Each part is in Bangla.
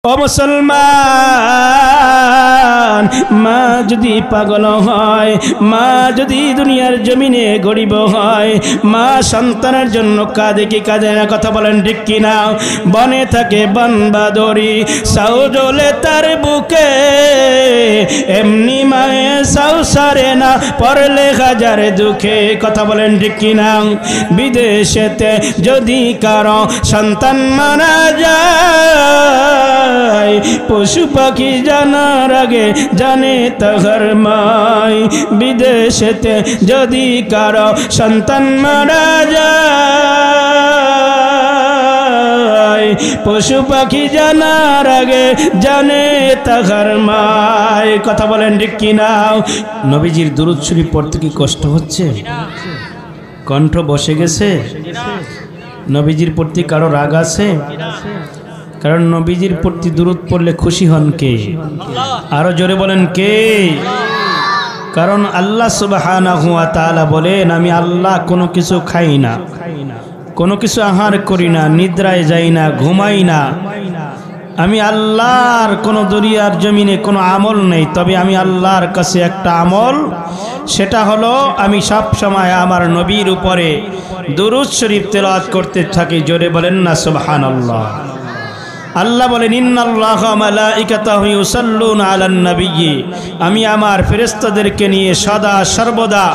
ও মুসলমান, মা যদি পাগল হয়, মা যদি দুনিয়ার জমিনে গরিব হয়, মা সন্তানের জন্য কাঁদে কি কাঁদে না? কথা বলেন ঠিক কিনা? বনে থাকে বনবাদরি, সাউ জ্বলে তার বুকে, এমনি মায়ে সাউ সারে না, পড়লে হাজার দুঃখে। কথা বলেন ঠিক কিনা? বিদেশেতে যদি কারো সন্তান মারা যায়, পশু পাখি জানার আগে জানে তাহার মাই। বিদেশেতে যদি কারো সন্তান মারা যায়, পশু পাখি জানার আগে জানে তাহার মাই। কথা বলেন ঠিক কিনা? নবীজির দুরূদ শরীফ পড়তে কি কষ্ট হচ্ছে? কণ্ঠ বসে গেছে? নবীজির প্রতি কারো রাগ আছে? কারণ নবীজির প্রতি দুরূদ পড়লে খুশি হন কে? আরো জোরে বলেন কে? কারণ আল্লাহ সুবহানাহু ওয়া তাআলা বলেন, আমি আল্লাহ কোনো কিছু খাই না, কোনো কিছু আহার করি না, নিদ্রায় যাই না, ঘুমাই না। আমি আল্লাহর কোনো দুনিয়ার জমিনে কোনো আমল নেই, তবে আমি আল্লাহর কাছে একটা আমল, সেটা হলো আমি সব সময় আমার নবীর উপরে দুরূদ শরীফ তেলাওয়াত করতে থাকি। জোরে বলেন না সুবহানাল্লাহ। আল্লাহ বলেন, ইন্নাল্লাহা ওয়া মালাইকাতাহু ইউসাল্লুনা আলান নাবিয়্যি, আমি আমার ফেরেশতাদেরকে নিয়ে সদা সর্বদা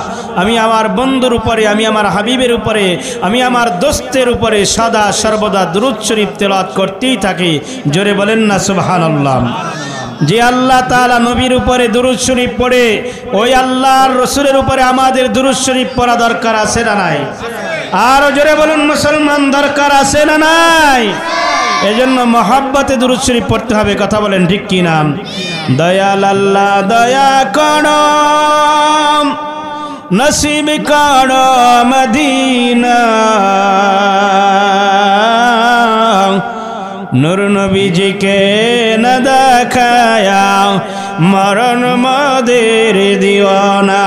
আমি আমার বন্ধুর উপরে, আমি আমার হাবিবের উপরে, আমি আমার দোস্তের উপরে সদা সর্বদা দুরূদ শরীফ তেলাওয়াত করতেই থাকি। জোরে বলেন না সুবহানাল্লাহ। যে আল্লাহ তাআলা নবীর উপরে দুরূদ শরীফ পড়ে, ওই আল্লাহর রাসূলের উপরে আমাদের দুরূদ শরীফ পড়া দরকার আছে না নাই? আরো জোরে বলুন মুসলমান, দরকার আছে না নাই? এজন্য মহব্বতে দুরূদ শরীফ পড়তে হবে। কথা বলেন ঠিক কি না? দয়াল আল্লাহ দয়া করো, নসিব করো মদিনা, নূর নবীজিকে না দেখায়া মরণ মদের দিও না।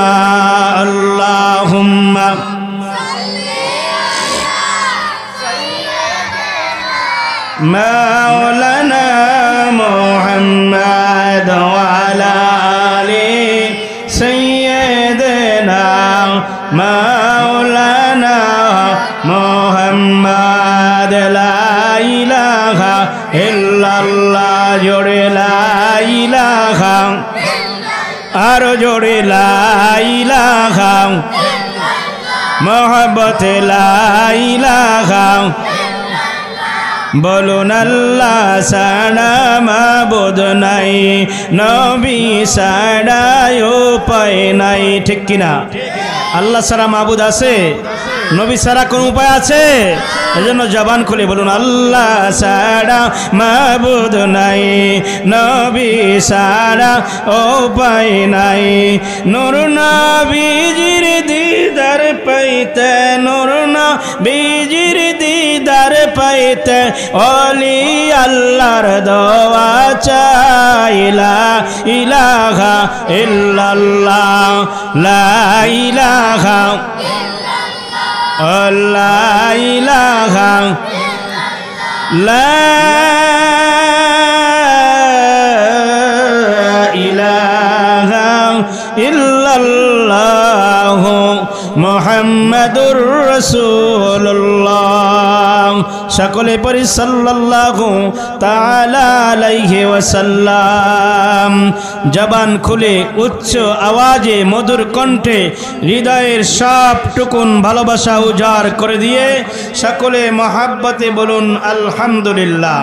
আল্লাহুম্মা মাওলানা মুহাম্মদ ওয়া আলা আলি সাইয়্যিদিনা মাওলানা মুহাম্মদ। লা ইলাহা ইল্লাল্লাহ, জোরে লা ইলাহা, আরো জোরে লা ইলাহা, মুহাব্বতে লা ইলাহা। বলুন আল্লাহ ছাড়া মাবুদ নাই, নবী ছাড়া উপায় নাই। ঠিক কিনা? আল্লাহ ছাড়া মাবুদ আছে? নবী ছাড়া কোন উপায় আছে? এজন্য জবান খুলে বলুন, আল্লাহ ছাড়া মাবুদ নাই, নবী ছাড়া উপায় নাই। নূর নবীজির দিদার পাইতে, নূর নবীজির দিদার পাইতে ওলি আল্লাহর দোয়া চাই। লা ইলাহা ইল্লাল্লাহ, লা ইলাহা, লা ইলাহা, লা ইলাহা ইল্লাল্লাহ মুহাম্মাদুর রাসূলুল্লাহ। সকলে পড়ি সাল্লাল্লাহু তাআলা আলাইহি ওয়াসাল্লাম। জবান খুলে উচ্চ আওয়াজে মধুর কণ্ঠে হৃদয়ের সব টুকুন ভালোবাসা উজাড় করে দিয়ে সকলে মহাব্বতে বলুন আলহামদুলিল্লাহ।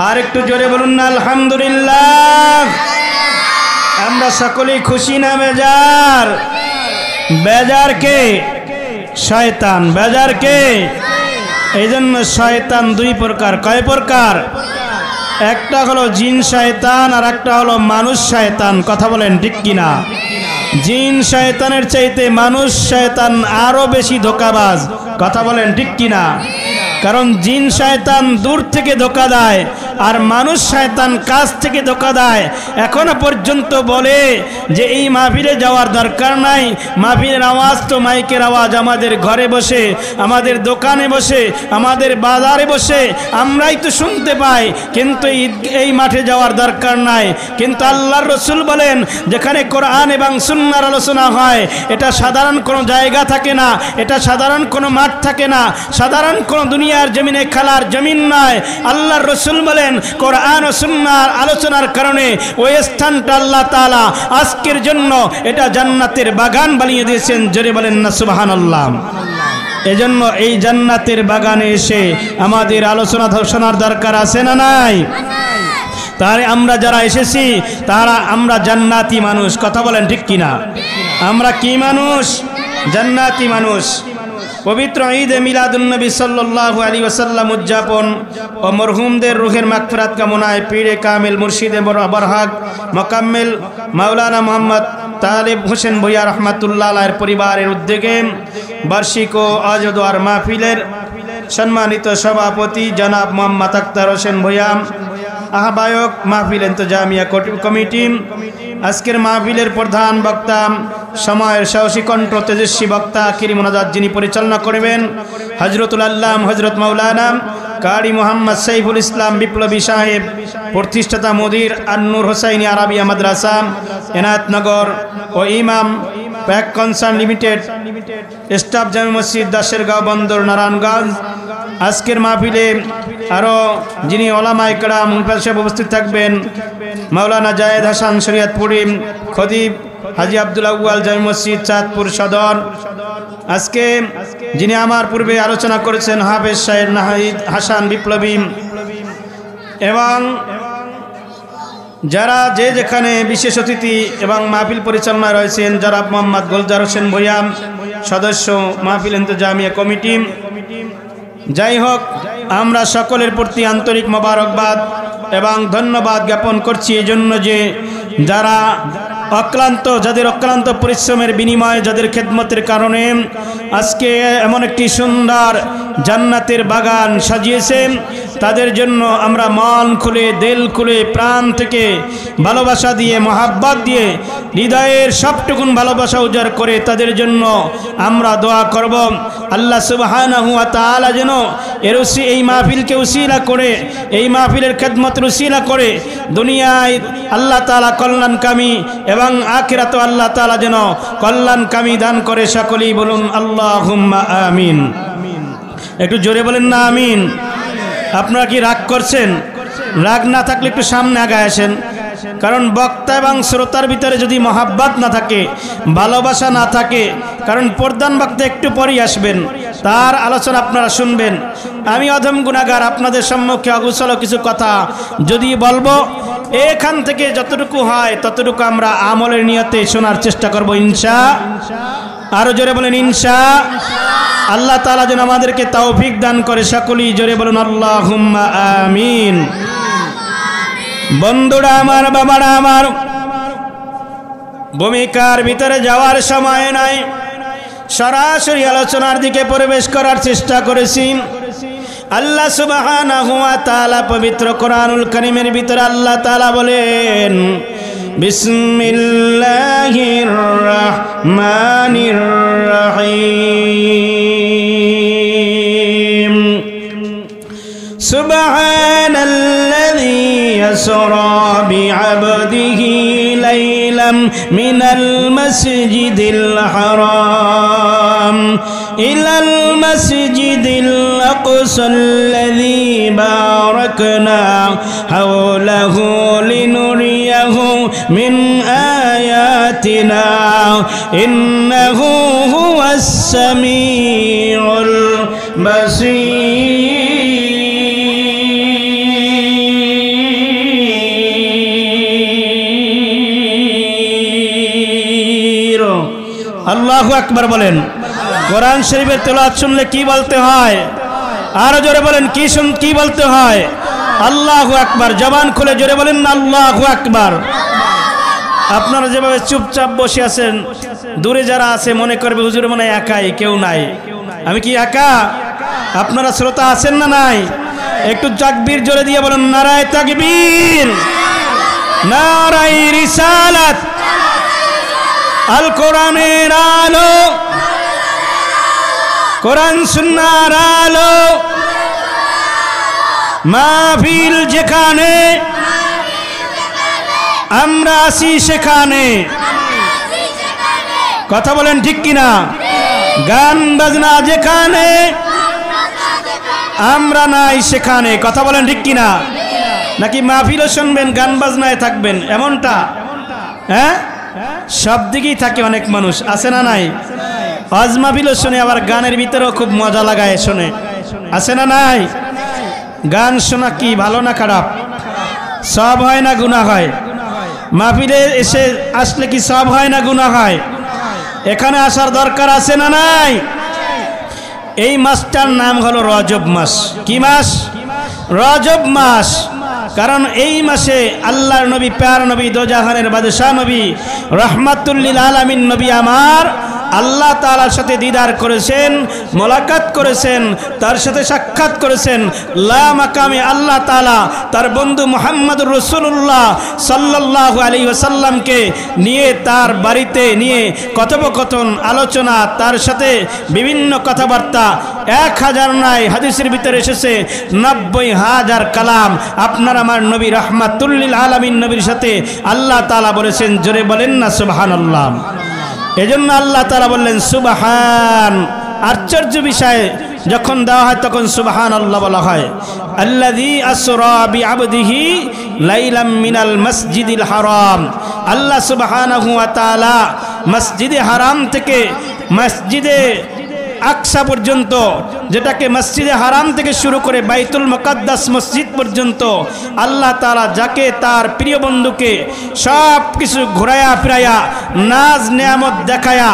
আর একটু জোরে বলুন না আলহামদুলিল্লাহ। আমরা সকলেই খুশি না বেজার? বেজার কে? শয়তান। বেজার কে? এই জন্য শয়তান দুই প্রকার। কয় প্রকার? একটা হলো জিন শয়তান, আর একটা হলো মানুষ শয়তান। কথা বলেন ঠিক কিনা? জিন শয়তানের চাইতে মানুষ শয়তান আরো বেশি ধোঁকাবাজ। কথা বলেন ঠিক কিনা? কারণ জিন শয়তান দূর থেকে ধোঁকা দেয় আর মানুষ শয়তান কাছ থেকে ধোঁকা দেয়। এখনো পর্যন্ত বলে যে এই মাহফিলে যাওয়ার দরকার নাই, মাহফিলের আওয়াজ তো মাইকের আওয়াজ আমাদের ঘরে বসে, আমাদের দোকানে বসে, আমাদের বাজারে বসে আমরাই তো শুনতে পাই, কিন্তু এই মাঠে যাওয়ার দরকার নাই। কিন্তু আল্লাহর রাসূল বলেন যেখানে কোরআন এবং সুন্নাহর আলোচনা হয় এটা সাধারণ কোনো জায়গা থাকে না, এটা সাধারণ কোনো মাঠ থাকে না, সাধারণ কোনো দুনিয়ার জমিনে খেলার জমিন নয়। আল্লাহর রাসূল বলেন কোরআন ও সুন্নাহর আলোচনার কারণে ওই স্থানটা আল্লাহ তাআলা আজকের জন্য এটা জান্নাতের বাগান বানিয়ে দিয়েছেন। জোরে বলেন না সুবহানাল্লাহ। এজন্য এই জান্নাতের বাগানে এসে আমাদের আলোচনা শোনার দরকার আছে না নাই? তাহলে আমরা যারা এসেছি তারা আমরা জান্নাতি মানুষ। কথা বলেন ঠিক কিনা? আমরা কি মানুষ? জান্নাতি মানুষ। পবিত্র ঈদে মিলাদুন্নবী সাল্লাল্লাহু আলাইহি ওয়াসাল্লাম উদযাপন ও মরহুমদের রূহের মাগফিরাত কামনায় পীরে কামিল মুর্শিদে বরহাক মোকাম্মেল মাওলানা মোহাম্মদ তালেব হোসেন ভূঁইয়া রাহমাতুল্লাহ আলাইহির পরিবারের উদ্যোগে বার্ষিক ও আজদোয়ার মাহফিলের সম্মানিত সভাপতি জনাব মোহাম্মদ আখতার হোসেন ভূঁইয়া, আহ্বায়ক মাহফিল ইন্তজামিয়া কমিটি, আজকের মাহফিলের প্রধান বক্তা, সময়ের সাহসী কণ্ঠ তেজস্বী বক্তা আখিরি মোনাজাত যিনি পরিচালনা করবেন হযরতুল আল্লাম হযরত মাওলানা কারি মোহাম্মদ সাইফুল ইসলাম বিপ্লবী সাহেব, প্রতিষ্ঠাতা মুদির আন-নূর হোসাইনি আরাবিয়া মাদ্রাসা এনায়েতনগর ও ইমাম প্যাক কনসার্ন লিমিটেড, স্টাফ জামে মসজিদ দাশেরগাঁও বন্দর নারায়ণগঞ্জ। আজকের মাহফিলে আরও যিনি ওলামায়ে কেরাম হিসেবে উপস্থিত থাকবেন মাওলানা জায়েদ হাসান শরীয়তপুরি খতিব হাজী আব্দুল আউয়াল জামে মসজিদ চাঁদপুর সদর। আজকে যিনি আমার পূর্বে আলোচনা করেছেন হাফেজ শাহের নাহিদ হাসান বিপ্লবী, এবং যারা যে যেখানে বিশেষ অতিথি এবং মাহফিল পরিচালনায় রয়েছেন যারা মোহাম্মদ গোলজার হোসেন ভূঁইয়া, সদস্য মাহফিল ইন্তজামিয়া কমিটি। যাই হোক, আমরা সকলের প্রতি আন্তরিক মোবারকবাদ এবং ধন্যবাদ জ্ঞাপন করছি এই জন্য যে যারা যাদের অক্লান্ত পরিশ্রমের বিনিময়ে, যাদের খেদমতের কারণে আজকে এমন একটি সুন্দর জান্নাতের বাগান সাজিয়েছেন, তাদের জন্য আমরা মন খুলে, দিল খুলে, প্রাণ থেকে ভালোবাসা দিয়ে, মহাব্বত দিয়ে, হৃদয়ের সবটুকুন ভালোবাসা উজাড় করে তাদের জন্য আমরা দোয়া করব। আল্লাহ সুবহানাহু ওয়া তাআলা যেন এই মাহফিলকে উসিলা করে, এই মাহফিলের খেদমতের উসিলা করে দুনিয়ায় আল্লাহ তাআলা কল্যাণকামী এবং আখিরাতে আল্লাহ তাআলা যেন কল্যাণকামী দান করে। সকলেই বলুন আল্লাহুম্মা আমিন। একটু জোরে বলেন না আমিন। আপনারা কি রাগ করছেন? রাগ না থাকলে একটু সামনে আগায় আসেন, কারণ বক্তা এবং শ্রোতার ভিতরে যদি মহাব্বত না থাকে, ভালোবাসা না থাকে, কারণ প্রধান বক্তা একটু পরেই আসবেন, তার আলোচনা আপনারা শুনবেন। আমি অধম গুনাহগার আপনাদের সম্মুখে অগুছল কিছু কথা যদি বলবো, এখান থেকে যতটুকু হয় ততটুকু আমরা আমলের নিয়তে শোনার চেষ্টা করব ইনশাআল্লাহ। আরো জোরে বলেন ইনশাআল্লাহ। আল্লাহ তাআলা যেন আমাদেরকে তৌফিক দান করে। সকলেই জোরে বলুন আল্লাহুম্মা আমিন। বন্ধুরা আমার, বাবারা আমার, ভূমিকার ভিতরে যাওয়ার সময় নাই, সরাসরি আলোচনার দিকে প্রবেশ করার চেষ্টা করেছি। আল্লাহ সুবহানাহু ওয়া তাআলা পবিত্র কোরআনুল কারীমের ভিতরে আল্লাহ তাআলা বলেন বিসমিল্লাহির রাহমানির রহিম সুবহানাল্লাযী ইয়াসরা বি'আবদিহি লাইলাম মিনাল মাসজিদিল হারাম ইলাল মাসজিদিল আকসাল্লাযী বারাকনা হাওলাহু লিনুরিয়াহু মিন আয়াতিনা ইন্নাহু হুয়াস সামিউল বাসীর। আল্লাহু আকবার বলেন। কোরআন শরীফের তেলাওয়াত শুনলে কি বলতে হয়? আরো জোরে বলেন কি বলতে হয়? আল্লাহু আকবার। জবান খুলে জোরে বলেন না আল্লাহু আকবার। আপনারা যেভাবে চুপচাপ বসে আছেন, দূরে যারা আছে মনে করবে হুজুর মনে হয় একাই, কেউ নাই। আমি কি একা? আপনারা শ্রোতা আছেন না নাই? একটু তাকবীর জোরে দিয়ে বলুন, নারায়ে তাকবীর, নারায়ে রিসালাত, আল কোরআনের আলো, কোরআন সুন্নাহর আলো, মাহফিল যেখানে আমরা আসি সেখানে। কথা বলেন ঠিক কিনা? গান বাজনা যেখানে আমরা নাই সেখানে। কথা বলেন ঠিক কিনা? নাকি মাহফিলও শুনবেন, গান বাজনায় থাকবেন, এমনটা? হ্যাঁ, সব দিকেই থাকে অনেক মানুষ, আছে না নাই? ওয়াজ মাহফিলও শুনে, আবার গানের ভিতরেও খুব মজা লাগায় শুনে, আছে না নাই? গান শোনা কি ভালো না খারাপ? সব হয় না গুনাহ হয়? মাহফিলে এসে আসলে কি সব হয় না গুনাহ হয়? এখানে আসার দরকার আছে না নাই? এই মাসটার নাম হলো রজব মাস। কি মাস? রজব মাস। কারণ এই মাসে আল্লাহর নবী, প্যার নবী, দোজাহানের বাদশাহ নবী, রহমাতুল লিল আলামিন নবী আমার আল্লাহ তাআলার সাথে দিদার করেছেন, মোলাকাত করেছেন, তার সাথে সাক্ষাৎ করেছেন। লা মাকামে আল্লাহ তাআলা তার বন্ধু মুহাম্মদুর রাসূলুল্লাহ সাল্লাল্লাহু আলাইহি ওয়াসাল্লামকে নিয়ে তার বাড়িতে নিয়ে কথোপকথন, আলোচনা, তার সাথে বিভিন্ন কথাবার্তা, 1000 নয়, হাদিসের ভিতরে এসেছে 90,000 কালাম আপনার আমার নবী রহমাতুল লিল আলামিন নবীর সাথে আল্লাহ তাআলা বলেছেন। জোরে বলেন না সুবহানাল্লাহ। এজন্য আল্লাহ তাআলা বললেন সুবহান। আশ্চর্য বিষয়, যখন দেওয়া হয় তখন সুবহানাল্লাহ বলা হয়। আল্লাযী আসরা বিআবদিহি লাইলাম মিনাল মসজিদিল হারাম। আল্লাহ সুবহানাহু ওয়া তাআলা মসজিদে হারাম থেকে মসজিদে আকসা পর্যন্ত, যেটাকে মসজিদে হারাম থেকে শুরু করে বাইতুল মুকাদ্দাস মসজিদ পর্যন্ত আল্লাহ তাআলা যাকে তার প্রিয় বন্ধুকে সব কিছু ঘুরায়া ফিরাইয়া নাজ নেয়ামত দেখায়া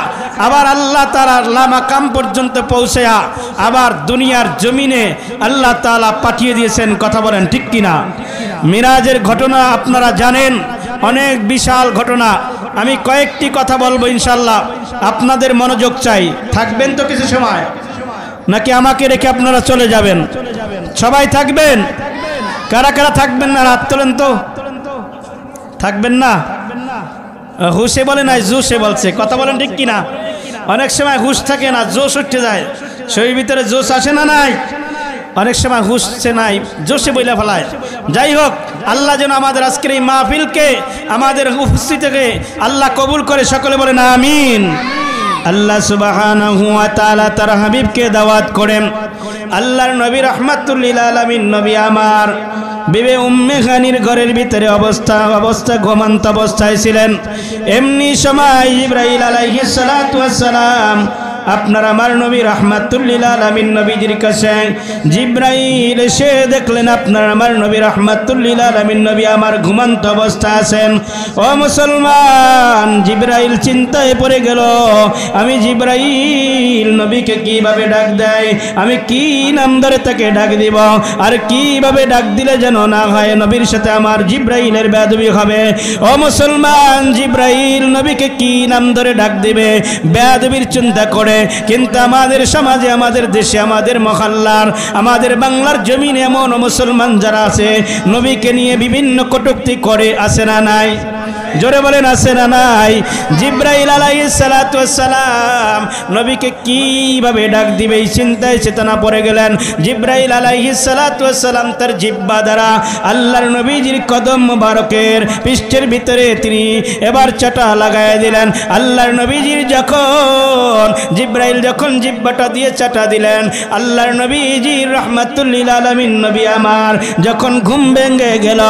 আবার আল্লাহ তাআলার লা মাকাম পর্যন্ত পৌঁছায়া আবার দুনিয়ার জমিনে আল্লাহ তাআলা পাঠিয়ে দিয়েছেন। কথা বলেন ঠিক কিনা? মিরাজের ঘটনা আপনারা জানেন, অনেক বিশাল ঘটনা। আমি কয়েকটি কথা বলবো ইনশাআল্লাহ, আপনাদের মনোযোগ চাই। থাকবেন তো কিছু সময়, নাকি আমাকে রেখে আপনারা চলে যাবেন? সবাই থাকবেন? কারা কারা থাকবেন না হাত তোলেন তো। থাকবেন না? হুশে বলে নাই, জোশে বলছে। কথা বলেন ঠিক কিনা? অনেক সময় হুশ থাকে না, জোশ উঠে যায়, শরীর ভিতরে জোশ আসে না নাই? অনেক সময় হুশে নাই, জোশে বইলা ফেলায়। যাই হোক, আল্লাহ যেন আমাদের আজকের এই মাহফিলকে, আমাদের উপস্থিতিকে আল্লাহ কবুল করে। সকলে বলেন আমিন। আল্লাহ সুবহানাহু ওয়া তাআলা তার হাবিবকে দাওয়াত করেন। আল্লাহর নবী রাহমাতুল লিল আলামিন নবী আমার বিবি উম্মে খানির ঘরের ভিতরে অবস্থা ঘুমন্ত অবস্থায় ছিলেন। এমনি সময় জিবরাইল আলাইহিস সালাতু ওয়াস সালাম আপনার আমার নবী রাহমাতুল লিল আলামিন নবীজির কাছে জিবরাইল এসে দেখলেন আপনার আমার নবী রাহমাতুল লিল আলামিন নবী আমার ঘুমন্ত অবস্থা আছেন। ও মুসলমান, জিবরাইল চিন্তায় পড়ে গেল, আমি জিবরাইল নবীকে কিভাবে ডাক দেয়, আমি কি নাম ধরে তাকে ডাক দিব, আর কিভাবে ডাক দিলে যেন না হয় নবীর সাথে আমার জিবরাইলের বেয়াদবি হবে। ও মুসলমান, জিবরাইল নবীকে কি নাম ধরে ডাক দিবে, বেয়াদবির চিন্তা করে। কিন্তু আমাদের সমাজে, আমাদের দেশে, আমাদের মহল্লার, আমাদের বাংলার জমিনে এমন মুসলমান যারা আছে নবীকে নিয়ে বিভিন্ন কটূক্তি করে, আছে না নাই? জোরে বলেন আছে না নাই? জিবরাইল আলাইহিস সালাতু ওয়াস সালাম নবীকে কিভাবে ডাক দিবে এই চিন্তায় চেতনা পড়ে গেলেন। জিবরাইল আলাইহিস সালাতু ওয়াস সালাম তার জিহ্বা দ্বারা আল্লাহর নবীজির কদম মুবারকের পৃষ্ঠের ভিতরে তিনি এবার চাটা লাগায় দিলেন। আল্লাহর নবীজির যখন জিবরাইল যখন জিহ্বাটা দিয়ে চাটা দিলেন, আল্লাহর নবীজির রাহমাতুল লিল আলামিন নবী আমার যখন ঘুম ভেঙে গেল,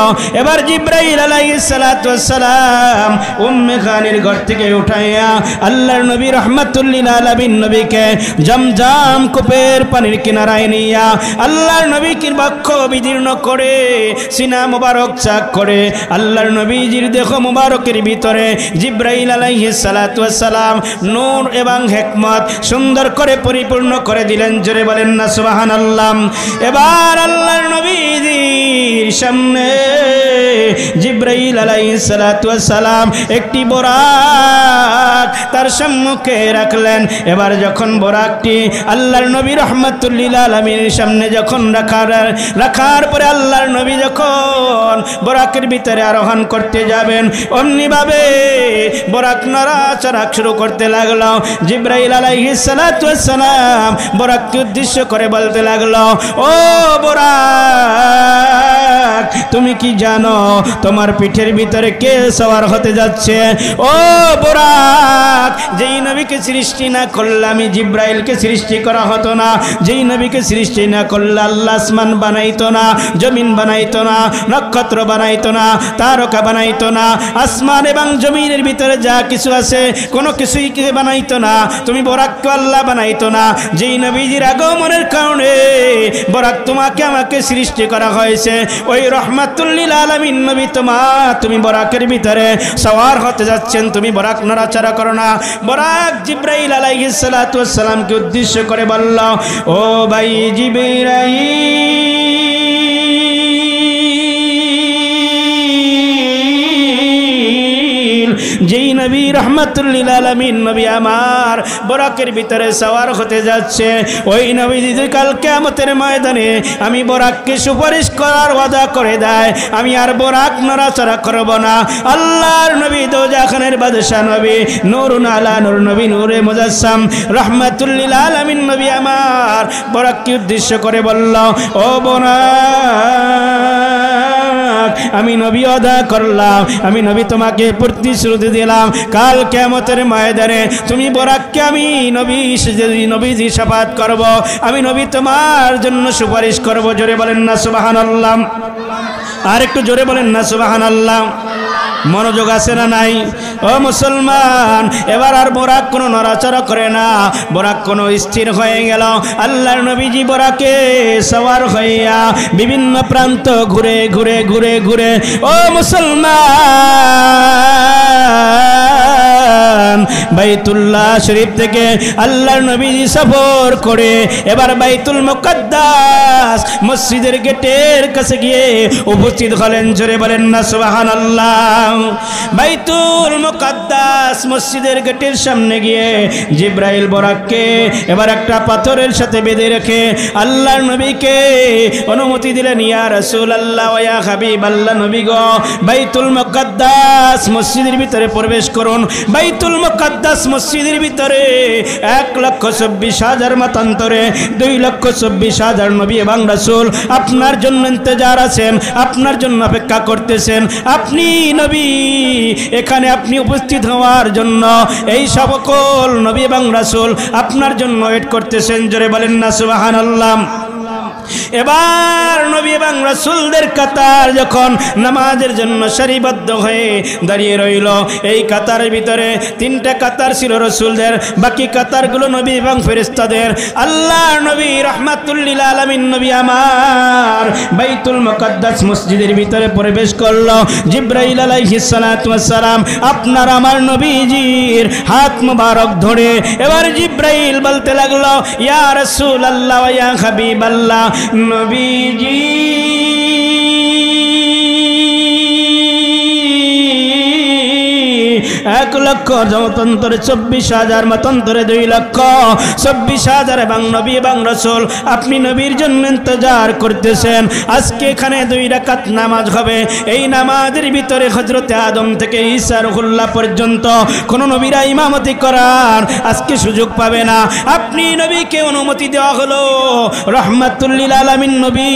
এবার জিবরাইল আলাইহিস সালাতু ওয়াস সালাম উম্মে খানির ঘর থেকে উঠাইয়া আল্লাহর নবী রাহমাতুল লিল আলামিন নবীকে জমজম কূপের পানির কিনারায় নিয়া আল্লাহর নবীর বক্ষ বিদীর্ণ করে সিনা মুবারক চাক করে আল্লাহর নবীজির দেহ মুবারকের ভিতরে জিবরাইল আলাইহিস সালাতু ওয়াস সালাম নূর এবং হিকমত সুন্দর করে পরিপূর্ণ করে দিলেন। জোরে বলেন না সুবহানাল্লাহ। এবার আল্লাহর নবীজির সামনে জিবরাইল আলাইহিস সালাতু সালাম একটি বোরাক তার সম্মুখে রাখলেন। এবার যখন বোরাকটি আল্লাহর নবী রাহমাতুল লিল আলামিনের সামনে যখন রাখার পরে আল্লাহর নবী যখন বোরাকের ভিতরে আরোহণ করতে যাবেন, অমনিভাবে বোরাক নড়াচড়া শুরু করতে লাগলো। জিবরাইল আলাইহিস সালাতু ওয়াস সালাম বোরাককে উদ্দেশ্য করে বলতে লাগলো, ও বোরাক, তুমি কি জানো তোমার পিঠের ভিতরে কে সওয়ার হতে যাচ্ছে? ও বোরাক, যেই নবীকে সৃষ্টি না করলে আমি জিবরাইলকে সৃষ্টি করা হতো না, যেই নবীকে সৃষ্টি না করলে আল্লাহ আসমান বানাইতো না, জমিন বানাইতো না, নক্ষত্র বানাইতো না, তারকা বানাইতো না, আসমান এবং জমিনের ভিতরে যা কিছু আছে কোনো কিছুই বানাইতো না, তুমি বোরাককে আল্লাহ বানাইতো না। যেই নবীজির আগমনের কারণে বোরাক তোমাকে আমাকে সৃষ্টি করা হয়েছে, ওই রহমাতুল লিল আলামিন নবী তুমি বোরাকের ভিতরে সওয়ার হতে যাচ্ছেন, তুমি বোরাক নড়াচড়া করো না। বোরাক জিবরাইল আলাইহিস সালাতু ওয়াস সালামকে উদ্দেশ্য করে বলল, ও ভাই জিবরাইল, যেই নবী রহমাতুল লিল আলামিন নবী আমার বোরাকের ভিতরে সওয়ার হতে যাচ্ছে, ওই নবী যদি কাল কিয়ামতের ময়দানে আমি বোরাককে সুপারিশ করার ওয়াদা করে দেয়, আমি আর বোরাক নড়াচড়া করব না। আল্লাহর নবী দোজাখানের বাদশা নবী নূরুন আলা নূর নবী নূরে মুজাসসাম রহমাতুল লিল আলামিন নবী আমার বোরাককে উদ্দেশ্য করে বলল, ও বোরাক, আমি নবী ওয়াদা করলাম, আমি নবী তোমাকে প্রতিশ্রুতি দিলাম, কাল কিয়ামতের ময়দানে তুমি বোরাককে আমি নবীজি শাফাত করব, আমি নবী তোমার জন্য সুপারিশ করব। জোরে বলেন না সুবহানাল্লাহ, আর একটু জোরে বলেন না সুবহানাল্লাহ। মনোযোগ আছে না নাই? ও মুসলমান, এবার আর বোরাক কোনো নড়াচড়া করে না, বোরাক কোনো স্থির হয়ে গেল। আল্লাহর নবীজি বোরাকে সওয়ার হইয়া বিভিন্ন প্রান্ত ঘুরে ঘুরে ঘুরে ঘুরে, ও মুসলমান, বাইতুল্লাহ শরীফ থেকে আল্লাহর নবীজি সফর করে এবার বাইতুল মুকাদ্দাস মসজিদের গেটের কাছে গিয়ে উপস্থিত হলেন। জোরে বলেন না সুবহানাল্লাহ। বাইতুল মুকাদ্দাস মসজিদের গেটের সামনে গিয়ে জিবরাইল বোরাককে এবার একটা পাথরের সাথে বেঁধে রেখে আল্লাহর নবীকে অনুমতি দিলেন, ইয়া রাসূলুল্লাহ ওয়া ইয়া হাবিবাল্লাহ, নবী গো, বাইতুল মুকাদ্দাস মসজিদের ভিতরে প্রবেশ করুন। বাইতুল মুকাদ্দাস মসজিদের ভিতরে 1,24,000 মতান্তরে 2,24,000 নবী এবং রাসূল আপনার জন্য ইন্তজার আছেন, আপনার জন্য অপেক্ষা করতেছেন। আপনি নবী, এখানে আপনি উপস্থিত হওয়ার জন্য এই সকল নবী এবং রাসূল আপনার জন্য ওয়েট করতেছেন। জোরে বলেন না সুবহানাল্লাহ। এবার নবী এবং রাসূলদের কাতার যখন নামাজের জন্য সারিবদ্ধ হয়ে দাঁড়িয়ে রইল, এই কাতারের ভিতরে 3টা কাতার ছিল রাসূলদের, বাকি কাতারগুলো নবী এবং ফেরেশতাদের। আল্লাহর নবী রাহমাতুল লিল আলামিন নবী আমার বাইতুল মুকাদ্দাস মসজিদের ভিতরে প্রবেশ করলো। জিবরাইল আলাইহিস সালাতু ওয়াস সালাম আপনার আমার নবীজির হাত মোবারক ধরে এবার জিবরাইল বলতে লাগলো, ইয়া রাসূলুল্লাহ ওয়া ইয়া হাবিবাল্লাহ, নবীজি এক লক্ষ মতান্তরে 24,000 মতান্তরে 2,24,000 এবং নবী এবং রাসূল আপনি নবীর জন্য ইন্তজার করতেছেন। আজকে এখানে 2 রাকাত নামাজ হবে। এই নামাজের ভিতরে হযরতে আদম থেকে ঈসা রুহুল্লাহ পর্যন্ত কোন নবীরা ইমামতি করার আজকে সুযোগ পাবে না। আপনি নবীকে অনুমতি দেওয়া হলো, রহমাতুল লিল আলামিন নবী,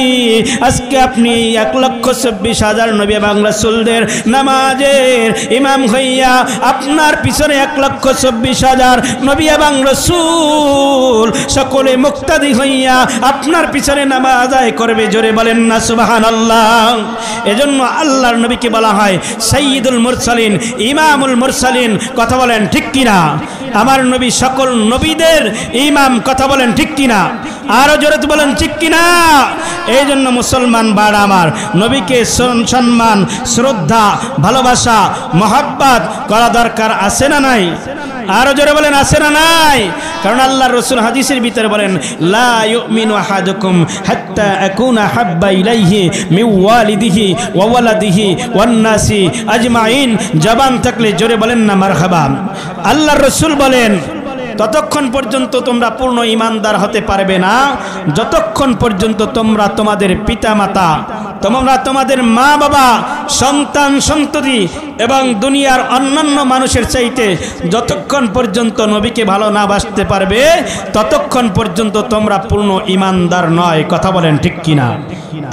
আজকে আপনি 1,24,000 নবী এবং রাসূলদের নামাজের ইমাম হইয়া আপনার পিছনে 1,24,000 নবী এবং রাসূল সকলে মুক্তাদি হইয়া আপনার পিছনে নামাজ আদায় করবে। জোরে বলেন না সুবহানাল্লাহ। এজন্য আল্লাহর নবীকে বলা হয় সাইয়্যিদুল মুরসালিন, ইমামুল মুরসালিন। কথা বলেন ঠিক কিনা? আমার নবী সকল নবীদের ইমাম। কথা বলেন ঠিক কিনা? আরো জোরে বলেন ঠিক কিনা? এই জন্য মুসলমান ভাই আমার, নবীকে সম্মান, শ্রদ্ধা, ভালোবাসা, মহব্বত করা দরকার আছে না নাই? আরো জোরে বলেন আছে না নাই? কারণ আল্লাহর রাসূল হাদিসের ভিতরে বলেন লা ইউমিনু আহাদুকুম হাত্তা আকুনা হাব্বা ইলাইহি মিন ওয়ালিদিহি ওয়া ওয়ালাদিহি ওয়ান নাসি আজমাইন। জবান থাকলে জোরে বলেন না মারহাবা। আল্লাহর রাসূল বলেন ততক্ষণ পর্যন্ত তোমরা পূর্ণ ঈমানদার হতে পারবে না যতক্ষণ পর্যন্ত তোমরা তোমাদের পিতামাতা, তোমরা তোমাদের মা বাবা, সন্তান সন্ততি এবং দুনিয়ার অন্যান্য মানুষের চাইতে যতক্ষণ পর্যন্ত নবীকে ভালো না বাসতে পারবে ততক্ষণ পর্যন্ত তোমরা পূর্ণ ঈমানদার নয়। কথা বলেন ঠিক কিনা?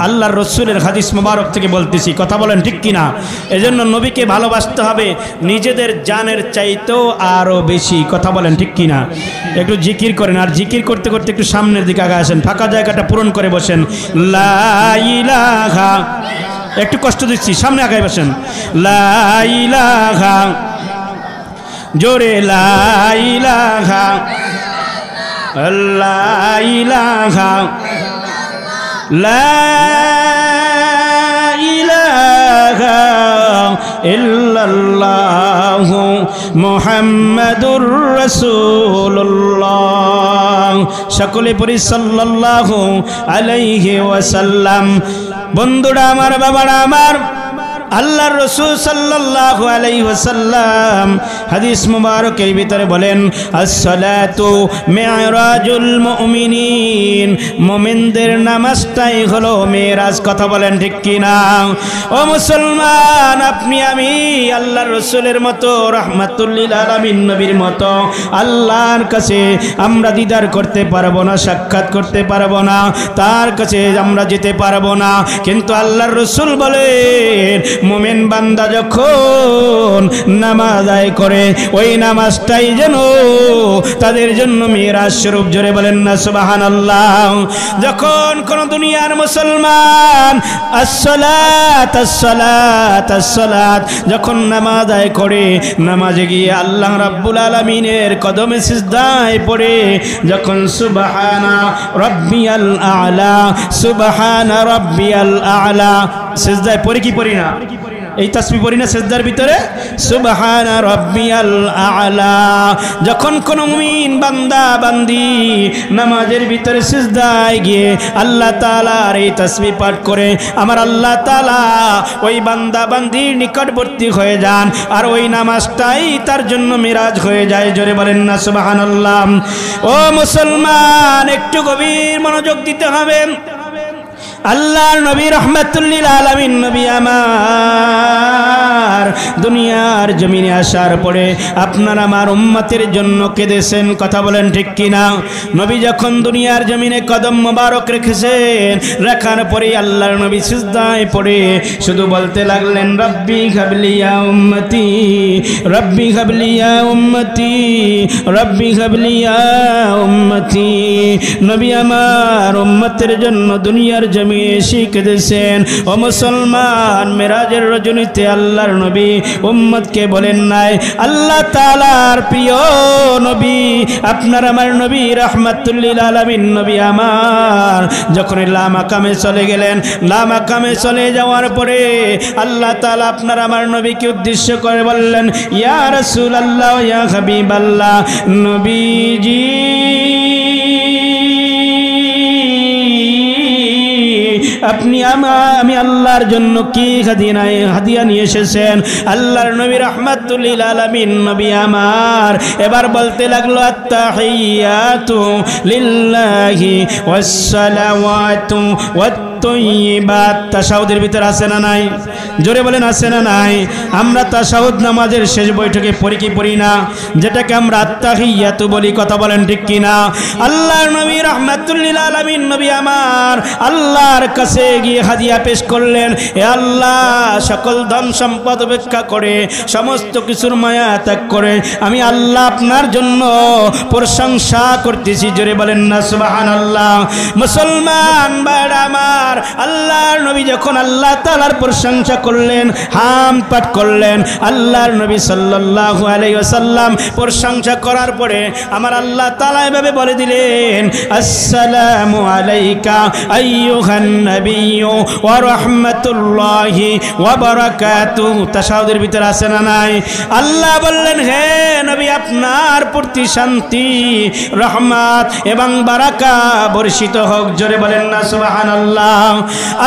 আল্লাহর রাসূলের হাদিস মোবারক থেকে বলতেছি, কথা বলেন ঠিক কিনা? এজন্য নবীকে ভালোবাসতে হবে নিজেদের জানের চাইতেও আরো বেশি। কথা বলেন ঠিক কিনা? একটু জিকির করেন, আর জিকির করতে করতে একটু সামনের দিকে আগে আসেন, ফাঁকা জায়গাটা পূরণ করে বসেন। লা ইলাহা, একটু কষ্ট দিচ্ছি, সামনে আগায় বসেন। লা ইলাহা, জোরে লা ইলাহা, লা ইলাহা, লা ইলাহা ইল্লাল্লাহু মুহাম্মাদুর রাসূলুল্লাহ। সকলে পড়ি সাল্লাল্লাহু আলাইহি ওয়াসাল্লাম। বন্ধুরা আমার, বাবারা আমার, আল্লাহর রাসূল সাল্লাল্লাহু আলাইহি ওয়াসাল্লাম হাদিস মুবারকের ভিতরে বলেন as-salatu mi'rajul mu'minin, মুমিনদের নামাজটাই হলো মেরাজ। কথা বলেন ঠিক কি না? ও মুসলমান, আপনি আমি আল্লাহর রাসূলের মতো, রাহমাতুল লিল আলামিন নবীর মতো আল্লাহর কাছে আমরা দিদার করতে পারবো না, সাক্ষাৎ করতে পারবো না, তার কাছে আমরা যেতে পারবো না। কিন্তু আল্লাহর রাসূল বলেন মুমিন বান্দা যখন নামাজ আদায় করে ওই নামাজটাই যেন তাদের জন্য মিরাজ স্বরূপ। জোরে বলেন না সুবহানাল্লাহ। যখন কোন দুনিয়ার মুসলমান আসসালাত আসসালাত আসসালাত যখন নামাজ আদায় করে, নামাজে গিয়ে আল্লাহ রাব্বুল আলামিনের কদমে সিজদায় পড়ে যখন সুবহানা রাব্বিয়াল আ'লা, সুবহানা রাব্বিয়াল আ'লা সিজদায় পড়ি কি পড়ি না? এই তাসবিহ পড়ি না সিজদার ভিতরে? সুবহানা রাব্বিয়াল আ'লা। যখন কোন মুমিন বান্দা বান্দি নামাজের ভিতরে সিজদায় গিয়ে আল্লাহ তাআলার এই তাসবিহ পাঠ করে, আমার আল্লাহ তাআলা ওই বান্দা বান্দির নিকটবর্তী হয়ে যান, আর ওই নামাজটাই তার জন্য মিরাজ হয়ে যায়। জোরে বলেন না সুবহানাল্লাহ। ও মুসলমান, একটু গভীর মনোযোগ দিতে হবে। আল্লাহর নবী রাহমাতুল লিল আলামিন নবী আমার দুনিয়ার জমিনে আসার পরে আপনার আমার উম্মতের জন্য কেঁদেছেন। কথা বলেন ঠিক কিনা? নবী যখন দুনিয়ার জমিনে কদম মোবারক রেখেছেন, রাখার পরে আল্লাহর নবী সিজদায় পড়ে শুধু বলতে লাগলেন রব্বি হাবলি ইয়া উম্মতি, রব্বি হাবলি ইয়া উম্মতি, রব্বি হাবলি ইয়া উম্মতি। নবী আমার উম্মতের জন্য দুনিয়ার জমিনে শিখেছেন। ও মুসলমান, মেরাজের রজনীতে আল্লাহর নবী উম্মতকে বলেন নাই আল্লাহ তাআলার প্রিয় নবী, আপনার আমার নবী রাহমাতুল লিল আলামিন নবী আমার যখন লামাকামে চলে গেলেন, লামাকামে চলে যাওয়ার পরে আল্লাহ তাআলা আপনার আমার নবীকে উদ্দেশ্য করে বললেন ইয়া রাসূলুল্লাহ, ইয়া হাবিবাল্লাহ, নবীজি আপনি আমি আল্লাহর জন্য কি হাদিয়া নিয়ে এসেছেন? আল্লাহর নবী রাহমাতুল লিল আলামিন নবী আমার এবার বলতে লাগলো আত্তাহিয়াতু লিল্লাহি ওয়াস সালাওয়াতু ওয়াত তয়্যিবাত। তাশাহুদের ভিতর আছে না নাই? জোরে বলেন আছে না নাই? আমরা তাশাহুদ নামাজের শেষ বৈঠকে পড়ি কি পড়ি না, যেটাকে আমরা আত্তাহিয়াতু বলি। কথা বলেন ঠিক কি না? আল্লাহর নবী রাহমাতুল লিল আলামিন নবী আমার আল্লাহর কাছে গিয়ে হাদিয়া পেশ করলেন, হে আল্লাহ, সকল ধন সম্পদ উপেক্ষা করে, সমস্ত কিছুর মায়া ত্যাগ করে আমি আল্লাহ আপনার জন্য প্রশংসা করতেছি। জোরে বলেন না সুবহানাল্লাহ। মুসলমান ভাইরা আমার, আমার আল্লাহর নবী যখন আল্লাহ তাআলার প্রশংসা করলেন, হাম পাঠ করলেন, আল্লাহর নবী সাল্লাল্লাহু আলাইহি ওয়াসাল্লাম প্রশংসা করার পরে আমার আল্লাহ তাআলা এভাবে বলে দিলেন, আসসালামু আলাইকা আইয়ুহান নাবিয়্যু ওয়া রাহমাতুল্লাহি ওয়া বারাকাতুহু। তাশাহুদের ভিতরে আছে না নাই? আল্লাহ বললেন, হে নবী, আপনার প্রতি শান্তি, রহমত এবং বারাকা বর্ষিত হোক। জোরে বলেন না সুবহানাল্লাহ।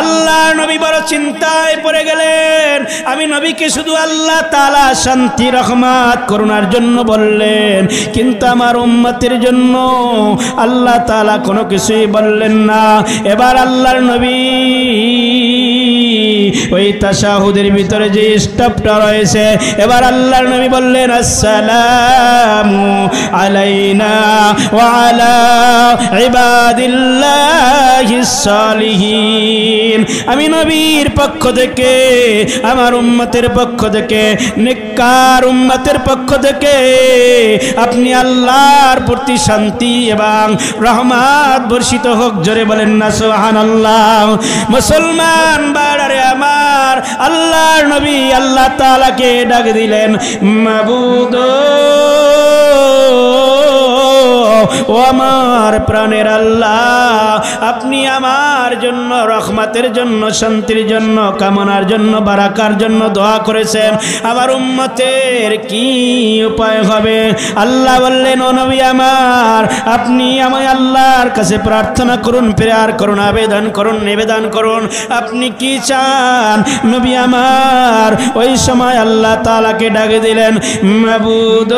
আল্লাহ নবী বড় চিন্তায় পড়ে গেলেন। আমি নবীকে শুধু আল্লাহ তাআলা শান্তি, রহমত, করুণার জন্য বললেন, কিন্তু আমার উম্মতের জন্য আল্লাহ তাআলা কোনো কিছুই বললেন না। এবার আল্লাহর নবী ওই তাশাহুদের ভিতরে যে স্টপটা রয়েছে, এবার আল্লাহর নবী বললেন, আসসালামু আলাইনা ওয়া আলা ইবাদিল্লাহিস সালিহিন। আমি নবীর পক্ষ থেকে, আমার উম্মতের পক্ষ থেকে, নেককার উম্মতের পক্ষ থেকে আপনি আল্লাহর প্রতি শান্তি এবং রহমত বর্ষিত হোক। জোরে বলেন না সুবহানাল্লাহ। মুসলমান বাড়ারে আমার আল্লাহর নবী আল্লাহ তাআলাকে ডাক দিলেন, মাবুদ ও আমার প্রাণের আল্লাহ, আপনি আমার জন্য, রহমতের জন্য, শান্তির জন্য, কামনার জন্য, বারাকার জন্য দোয়া করেছেন। আমার উম্মতের কি উপায় হবে? আল্লাহ বললেন, ও নবী আমার, আপনি আমায় আল্লাহর কাছে প্রার্থনা করুন, প্রেয়ার করুন, আবেদন করুন, নিবেদন করুন। আপনি কি চান? নবী আমার ওই সময় আল্লাহ তাআলাকে ডাকে দিলেন, মাবুদ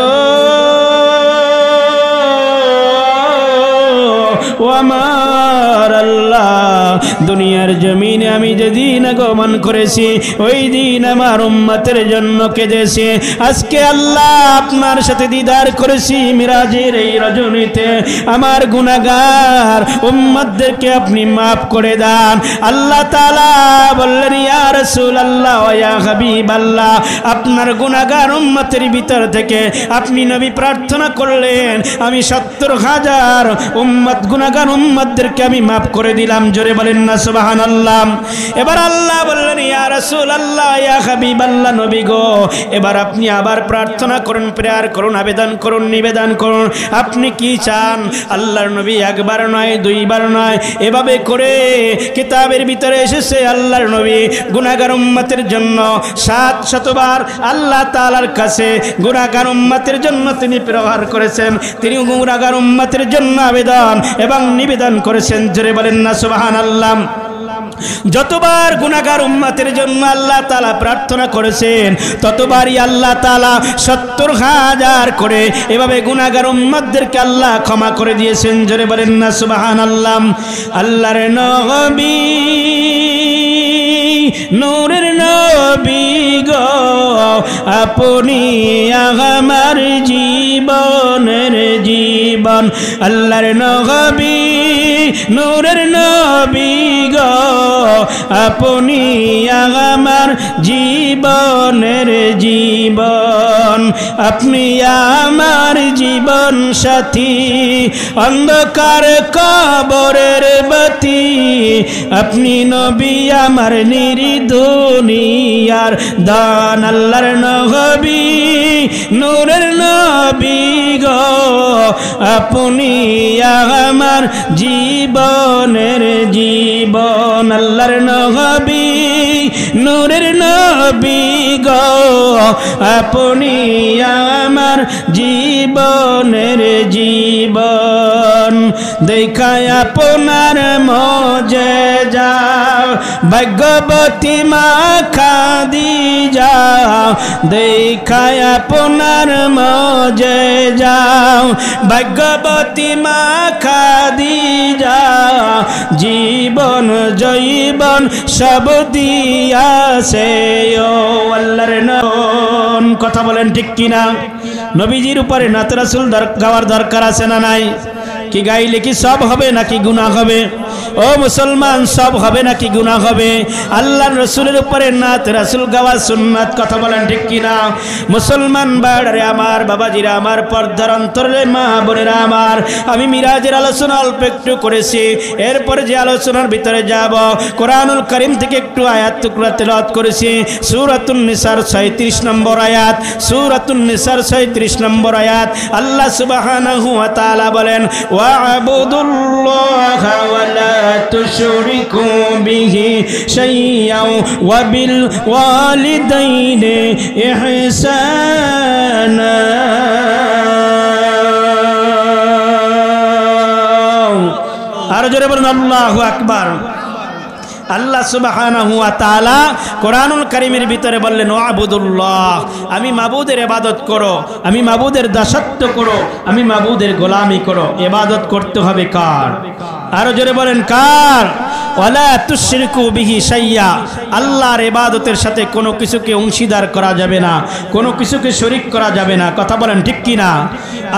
ও আমার আল্লাহ, দুনিয়ার জমিনে আমি যেদিন আগমন করেছি ওই দিন আমার উম্মতের জন্য কেঁদেছি। আজকে আল্লাহ আপনার সাথে দিদার করেছি মিরাজের এই রজনীতে। আমার গুনাহগার উম্মতদেরকে আপনি মাফ করে দেন। আল্লাহ তাআলা বললেন, ইয়া রাসূলুল্লাহ ওয়া ইয়া হাবিবাল্লাহ, আপনার গুনাহগার উম্মতের ভিতর থেকে আপনি নবী প্রার্থনা করলেন, আমি ৭০,০০০ উম্মত, গুনাহগার উম্মতদেরকে আমি মাফ করে দিলাম। জোরে বলেন না সুবহানাল্লাহ। এবার আল্লাহ বললেন, ইয়া রাসূলুল্লাহ, ইয়া হাবিবাল্লাহ, নবী গো, এবার আপনি আবার প্রার্থনা করুন, প্রেয়ার করুন, আবেদন করুন, নিবেদন করুন। আপনি কি চান? আল্লাহর নবী একবার নয়, দুইবার নয়, এভাবে করে কিতাবের ভিতরে এসেছে আল্লাহর নবী গুনাহগার উম্মতের জন্য ৭০০ বার আল্লাহ তাআলার কাছে গুনাহগার উম্মতের জন্য তিনি প্রেয়ার করেছেন, তিনি গুনাহগার উম্মতের জন্য আবেদন এবং নিবেদন করেছেন। জোরে বলেন না সুবহানাল্লাহ। যতবার গুনাহগার উম্মতের জন্য আল্লাহ তাআলা প্রার্থনা করেছেন, ততবারই আল্লাহ তাআলা ৭০,০০০ করে এভাবে গুনাহগার উম্মতদেরকে আল্লাহ ক্ষমা করে দিয়েছেন। জোরে বলেন না সুবহানাল্লাহ। আল্লাহর নবী, নূরের নবী গো, আপনি আমার জীবনের জীবন। আল্লাহর নবী, নূরের নবী গো, আপনি আমার জীবনের জীবন। আপনি আমার জীবন সাথী, অন্ধকার কবরের বাতি। আপনি নবী আমার নির্দুনিয়ার দান। আল্লাহর নবী, নূরের নবী গো, আপনি আমার জীবনের জীবন। আল্লাহর নবী, নূরের নবী গো, আপনি আমার জীবনের জীবন। দেখায় আপনার মুজিজা, ভাগ্যবতী মা খাদিজা। দেখায় আপনার মুজিজা, ভাগ্যবতী মা খাদিজা। জীবন জৈবন সব দিয়াছে ও আল্লাহর নবী। কথা বলেন ঠিক কিনা? নবীজির উপরে নাত রাসূল গাওয়ার দরকার আছে না নাই? কি গাইলে কি সব হবে নাকি গুনাহ হবে? ও মুসলমান, সব হবে নাকি গুনাহ হবে? আল্লাহর রাসূলের উপরে নাত রাসূল গাওয়া সুন্নাত, কথা বলেন ঠিক কি না? মুসলমান ভাইরা আমার, বাবাজিরা আমার, পর্দার অন্তরে মা বোনেরা আমার, আমি মিরাজের আলোচনা অল্প একটু করেছি। এরপরে যে আলোচনার ভিতরে যাব, কোরআনুল কারীম থেকে একটু আয়াত টুকরা তেলাওয়াত করেছি। সূরাতুন নিসার 36 নম্বর আয়াত, সূরাতুন নিসার 36 নম্বর আয়াত। আল্লাহ সুবহানাহু ওয়া তাআলা বলেন, ওয়া'বুদুল্লাহা ওয়া লা তুশরিকু বিহি শাইয়্যান ওয়া বিল ওয়ালিদাইনি ইহসানা। আর জোরে বলুন আল্লাহু আকবার। আল্লাহ সুবহানাহু ওয়া তাআলা কোরআনুল কারীমের ভিতরে বললেন, ওয়া'বুদুল্লাহ, আমি মাবুদের ইবাদত করো, আমি মাবুদের দাসত্ব করো, আমি মাবুদের গোলামি করো। ইবাদত করতে হবে কার? আরো জোরে বলেন কার? ওয়ালা তুশরিকু বিহি শাইয়্যা, আল্লাহর ইবাদতের সাথে কোনো কিছুকে অংশীদার করা যাবে না, কোনো কিছুকে শরীক করা যাবে না। কথা বলেন ঠিক কি না?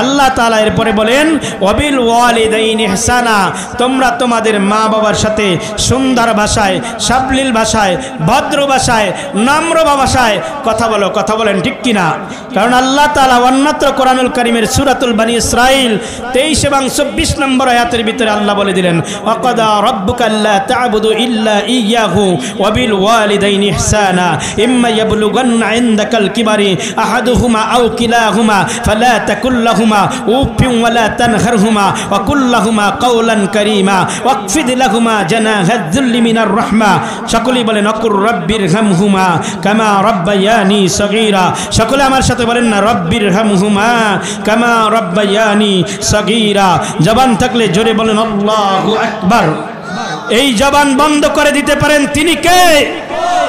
আল্লাহ তাআলা এরপরে বলেন, ওয়াবিল ওয়ালিদাইনি ইহসানা, তোমরা তোমাদের মা বাবার সাথে সুন্দর ভাষায়, সাবলীল ভাষায়, ভদ্র ভাষায়, নম্র ভাষায় কথা বলো। কথা বলেন ঠিক কি না? কারণ আল্লাহ তাআলা অন্যত্র কোরআনুল কারীমের সূরাতুল বনী ইসরাঈল 23 এবং 24 নম্বর আয়াতের ভিতরে আল্লাহ বলে দিলেন, ওয়াকাদা রাব্বুকা আল্লা তা'বুদু ইল্লা ইয়্যাহু ওয়া বিল ওয়ালিদাইনি ইহসানা ইম্মা ইয়াবলুগান্না ইনদাকাল কিবারি আহাদুহুমা আও কিলাহুমা ফালা তাকুল লাহুমা উফিন ওয়া লা তানহারহুমা ওয়া কুল লাহুমা কাওলান কারীমা ওয়াকফিদ লাহুমা জানাহাদ যুল্লি মিনার রাহমা। সকলেই বলেন, আকুর রাব্বিরহামহুমা কামা রাব্বায়ানি সগীরা। সকলে আমার সাথে বলেন না, রাব্বিরহামহুমা কামা রাব্বায়ানি সগীরা। জবান থাকলে জোরে বলেন আল্লাহু আকবার। এই জবান বন্ধ করে দিতে পারেন তিনি কে?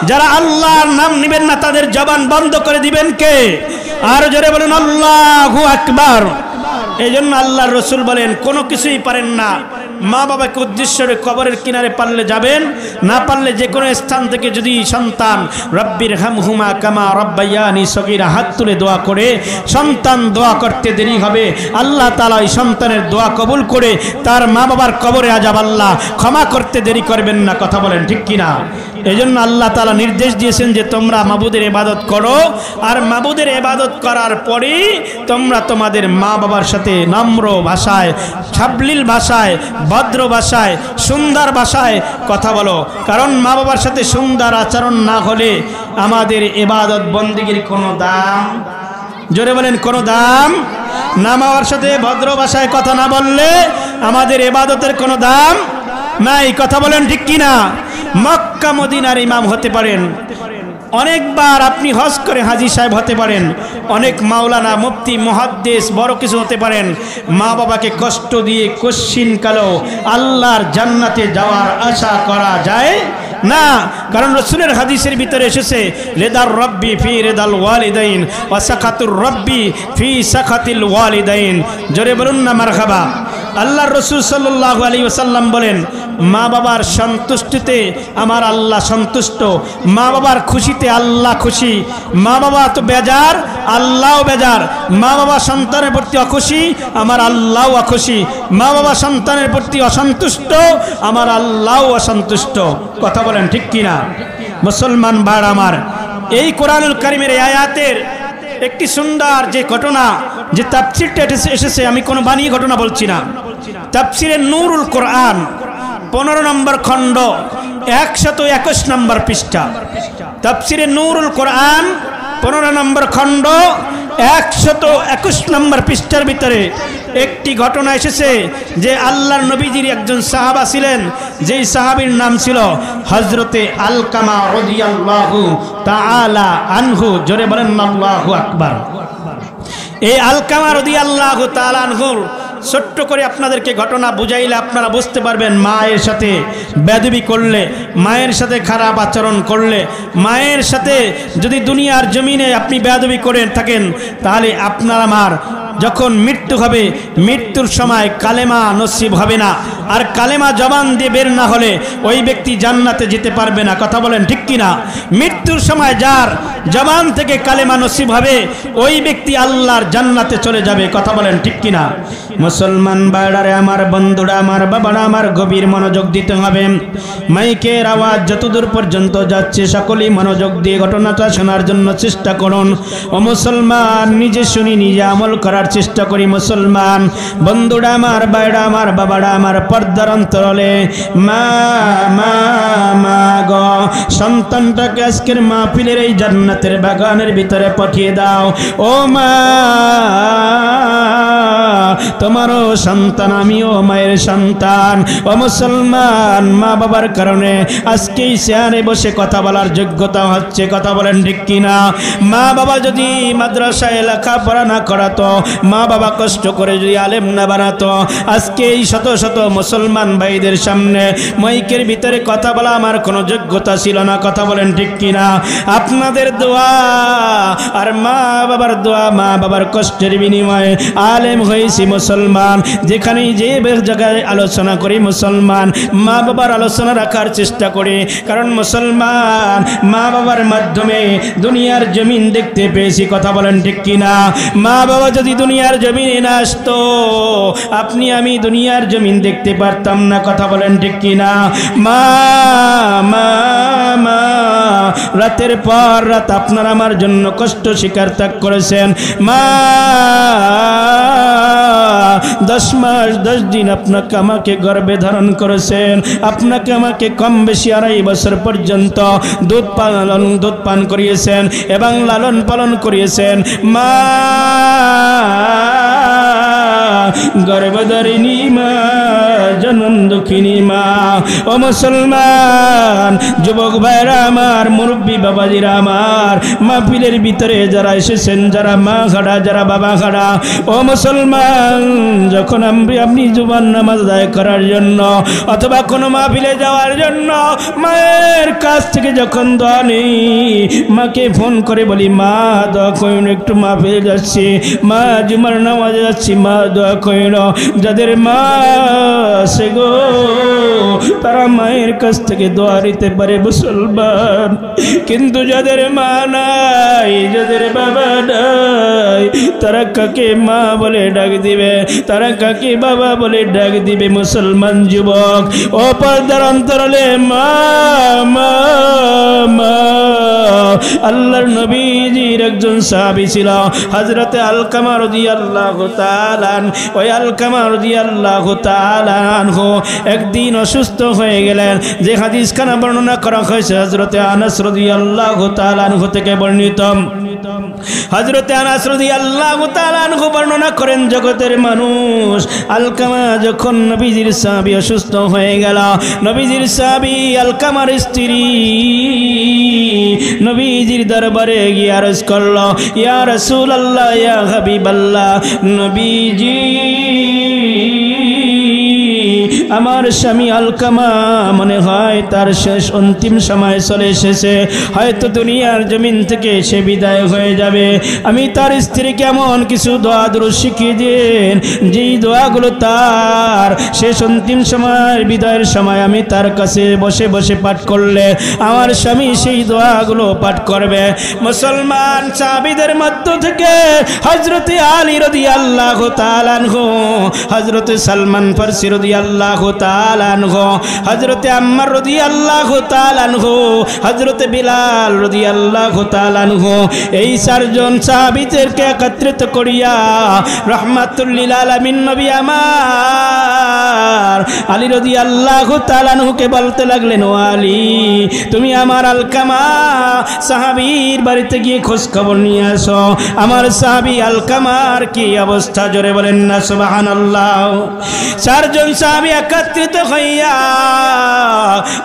যারা আল্লাহর নাম নেবেন না তাদের জবান বন্ধ করে দিবেন কে? আর জোরে বলেন আল্লাহু আকবার। এই জন্য আল্লাহর রাসূল বলেন, কোনো কিছুই পারেন না, মা বাবাকে উদ্দেশ্য করে কবরের কিনারে পারলে যাবেন, না পারলে যে কোনো স্থান থেকে যদি সন্তান রাব্বিরহামহুমা কামা রাব্বায়ানি সগীরা হাত তুলে দোয়া করে, সন্তান দোয়া করতে দেরি হবে, আল্লাহ তাআলা ওই সন্তানের দোয়া কবুল করে তার মা বাবার কবরে আযাব আল্লাহ ক্ষমা করতে দেরি করবেন না। কথা বলেন ঠিক কিনা? এই জন্য আল্লাহ তাআলা নির্দেশ দিয়েছেন যে তোমরা মাবুদের ইবাদত করো, আর মাবুদের ইবাদত করার পরেই তোমরা তোমাদের মা বাবার সাথে নম্র ভাষায়, সাবলীল ভাষায়, ভদ্র ভাষায়, সুন্দর ভাষায় কথা বলো। কারণ মা বাবার সাথে সুন্দর আচরণ না হলে আমাদের ইবাদত বন্দেগীর কোনো দাম, জোরে বলেন কোনো দাম না। মা বাবার সাথে ভদ্র ভাষায় কথা না বললে আমাদের ইবাদতের কোনো দাম নাই। কথা বলেন ঠিক কিনা? মক্কা মদিনার ইমাম হতে পারেন, অনেকবার আপনি হজ করে হাজী সাহেব হতে পারেন, অনেক মাওলানা, মুফতি, মুহাদ্দিস, বড় কিছু হতে পারেন, মা বাবাকে কষ্ট দিয়ে কশ্চিন কালো আল্লাহর জান্নাতে যাওয়ার আশা করা যায় না। কারণ রাসূলের হাদিসের ভিতরে এসেছে, রিদার রব্বি ফি রিদাল ওয়ালিদাইন ওয়া সাখাতুর রব্বি ফি সাখাতিল ওয়ালিদাইন। জোরে বলুন না মারহাবা। আল্লাহর রাসূল সাল্লাল্লাহু আলাইহি ওয়াসাল্লাম বলেন, মা বাবার সন্তুষ্টিতে আমার আল্লাহ সন্তুষ্ট, মা বাবার খুশিতে আল্লাহ খুশি। মা বাবা তো বেজার, আল্লাহও বেজার। মা বাবা সন্তানের প্রতি অখুশি, আমার আল্লাহও অখুশি। মা বাবা সন্তানের প্রতি অসন্তুষ্ট, আমার আল্লাহও অসন্তুষ্ট। কথা বলেন ঠিক কিনা? মুসলমান ভাইরা আমার, এই কোরআনুল কারীমের এই আয়াতের একটি সুন্দর যে ঘটনা, যে তাফসীরটা এসেছে, আমি কোনো বানিয়ে ঘটনা বলছি না। তাফসীরে নূরুল কোরআন 15 নম্বর খণ্ড 121 নম্বর পৃষ্ঠা। তাফসীরে নূরুল কোরআন 15 নম্বর খণ্ড 121 নম্বর পৃষ্ঠার ভিতরে একটি ঘটনা এসেছে যে আল্লাহর নবীজির একজন সাহাবা ছিলেন, যেই সাহাবীর নাম ছিল হযরতে আলকামা রাদিয়াল্লাহু তাআলা আনহু। জোরে বলেন আল্লাহু আকবার। এই আলকামা রাদিয়াল্লাহু তাআলা আনহুর ছোট্ট করে আপনাদেরকে ঘটনা বুঝাইলে আপনারা বুঝতে পারবেন, মায়ের সাথে বেয়াদবি করলে, মায়ের সাথে খারাপ আচরণ করলে, মায়ের সাথে যদি দুনিয়ার জমিনে আপনি বেয়াদবি করে থাকেন, তাহলে আপনার আমার যখন মৃত্যু হবে, মৃত্যুর সময় কালেমা নসিব হবে না। আর কালেমা জবান দিয়ে বের না হলে ওই ব্যক্তি জান্নাতে যেতে পারবে না। কথা বলেন ঠিক কিনা? মৃত্যুর সময় যার জবান থেকে কালেমা নসিব হবে ওই ব্যক্তি আল্লাহর জান্নাতে চলে যাবে। কথা বলেন ঠিক কিনা? মুসলমান ভাইরারে আমার, বন্ধুরা আমার, বাবারা আমার, গভীর মনোযোগ দিতে হবে। মাইকের আওয়াজ যতদূর পর্যন্ত যাচ্ছে সকলেই মনোযোগ দিয়ে ঘটনাটা শোনার জন্য চেষ্টা করুন। ও মুসলমান, নিজে শুনি নিজে আমল করার চেষ্টা করি। মুসলমান বন্ধুরা আমার, ভাইরা আমার, বাবারা আমার, পর্দার অন্তরালে মা মা মা গো, সন্তানটাকে আজকের মাহফিলের এই জান্নাতের বাগানের ভিতরে পাঠিয়ে দাও। ও মা, তোমারও সন্তান, আমিও মায়ের সন্তান। ও মুসলমান, মা বাবার কারণে আজকে এই চেয়ারে বসে কথা বলার যোগ্যতা হচ্ছে। কথা বলেন ঠিক কিনা? মা বাবা যদি মাদ্রাসায় লেখাপড়া না করাতো, মা বাবা কষ্ট করে যদি আলেম না বানাতো, আজকে এই শত শত মুসলমান ভাইদের সামনে মাইকের ভিতরে কথা বলা আমার কোনো যোগ্যতা ছিল না। কথা বলেন ঠিক কিনা? আপনাদের দোয়া আর মা বাবার দোয়া, মা বাবার কষ্টের বিনিময়ে আলেম হয়েছি মুসলমান। যেখানেই যে জায়গায় আলোচনা করি মুসলমান, মা বাবার আলোচনা রাখার চেষ্টা করি। কারণ মুসলমান মা বাবার মাধ্যমে দুনিয়ার জমিন দেখতে পেয়েছি। কথা বলেন ঠিক কিনা? মা বাবা যদি দুনিয়ার জমিনে না আসতো, আপনি আমি দুনিয়ার জমিন দেখতে পারতাম না। কথা বলেন ঠিক কিনা? মা মা মা, রাতের পর রাত আপনার আমার জন্য কষ্ট স্বীকার ত্যাগ করেছেন। মা 10 মাস 10 দিন আপনাকে আমাকে গর্ভে ধারণ করেছেন। আপনাকে আমাকে কম বেশি 2.5 বছর পর্যন্ত দুধ পান করিয়েছেন এবং লালন পালন করিয়েছেন। মা গর্ভধারিণী মা, জনম দুঃখিনী মা। ও মুসলমান যুবক ভাইরা আমার, মুরব্বী বাবাজিরা আমার, মাহফিলের ভিতরে যারা এসেছেন, যারা মা খাড়া, যারা বাবা খাড়া, ও মুসলমান, যখন আপনি জুবান নামাজ আদায় করার জন্য অথবা কোনো মাহফিলে যাওয়ার জন্য মায়ের কাছ থেকে যখন দোয়া নেই, মাকে ফোন করে বলি, মা দোয়া কইন, একটু মাহফিলে যাচ্ছি, মা জুমার নামাজে যাচ্ছি, মা দোয়া কইন। যাদের মা আছে গো, তারা মায়ের কাছ থেকে দোয়া নিতে পারে মুসলমান। কিন্তু যাদের মা নাই, যাদের বাবা নাই, তারা কাকে মা বলে ডাক দিবে, তারা কাকে বাবা বলে ডাক দিবে? মুসলমান যুবক, ও পর্দার অন্তরালে মা মা মা। আল্লাহর নবীজির একজন সাহাবী ছিল হযরতে আলকামা রাদিয়াল্লাহু তাআলা। ওই আলকামা রাদিয়াল্লাহু তাআলা একদিন অসুস্থ হয়ে গেলেন। যে হাদিসখানা বর্ণনা করা হয়েছে হযরতে আনাস রাদিয়াল্লাহু তাআলা থেকে বর্ণিত। হযরতে আনাস রাদিয়াল্লাহু তাআলা বর্ণনা করেন, জগতের মানুষ, আলকামা যখন নবীজির সাহাবী অসুস্থ হয়ে গেল, নবীজির সাহাবী আলকামার স্ত্রী নবীজির দরবারে গিয়ে আরজ করল, ইয়া রাসূলুল্লাহ, ইয়া হাবিবাল্লাহ, নবীজি, আমার স্বামী আলকামা মনে হয় তার শেষ অন্তিম সময় চলে এসেছে, হয়তো দুনিয়ার জমিন থেকে সে বিদায় হয়ে যাবে। আমি তার স্ত্রীকে এমন কিছু দোয়া দুরূদ শিখিয়ে দিন, যেই দোয়াগুলো তার শেষ অন্তিম সময়ের বিদায়ের সময় আমি তার কাছে বসে বসে পাঠ করলে আমার স্বামী সেই দোয়াগুলো পাঠ করবে। মুসলমান সাহাবীদের মধ্য থেকে হযরতে আলী রাদিয়াল্লাহু তাআলা আনহু, হযরতে সালমান ফারসি রাদিয়াল্লাহু তাআলা আনহু, হযরতে আম্মার রাদিয়াল্লাহু তাআলা আনহু, হযরতে বিলাল রাদিয়াল্লাহু তাআলা আনহু, এই 4 জন সাহাবীদেরকে একত্রিত করিয়া রাহমাতুল লিল আলামিন নবী আমার আলী রাদিয়াল্লাহু তাআলা আনহুকে বলতে লাগলেন, ও আলী, তুমি আমার আলকামা সাহাবীর বাড়িতে গিয়ে খোঁজ খবর নিয়ে আসো, আমার সাহাবী আলকামার কি অবস্থা, জোরে বলেন না সুবহানাল্লাহ। 4 জন সাহাবী একত্রিত হইয়া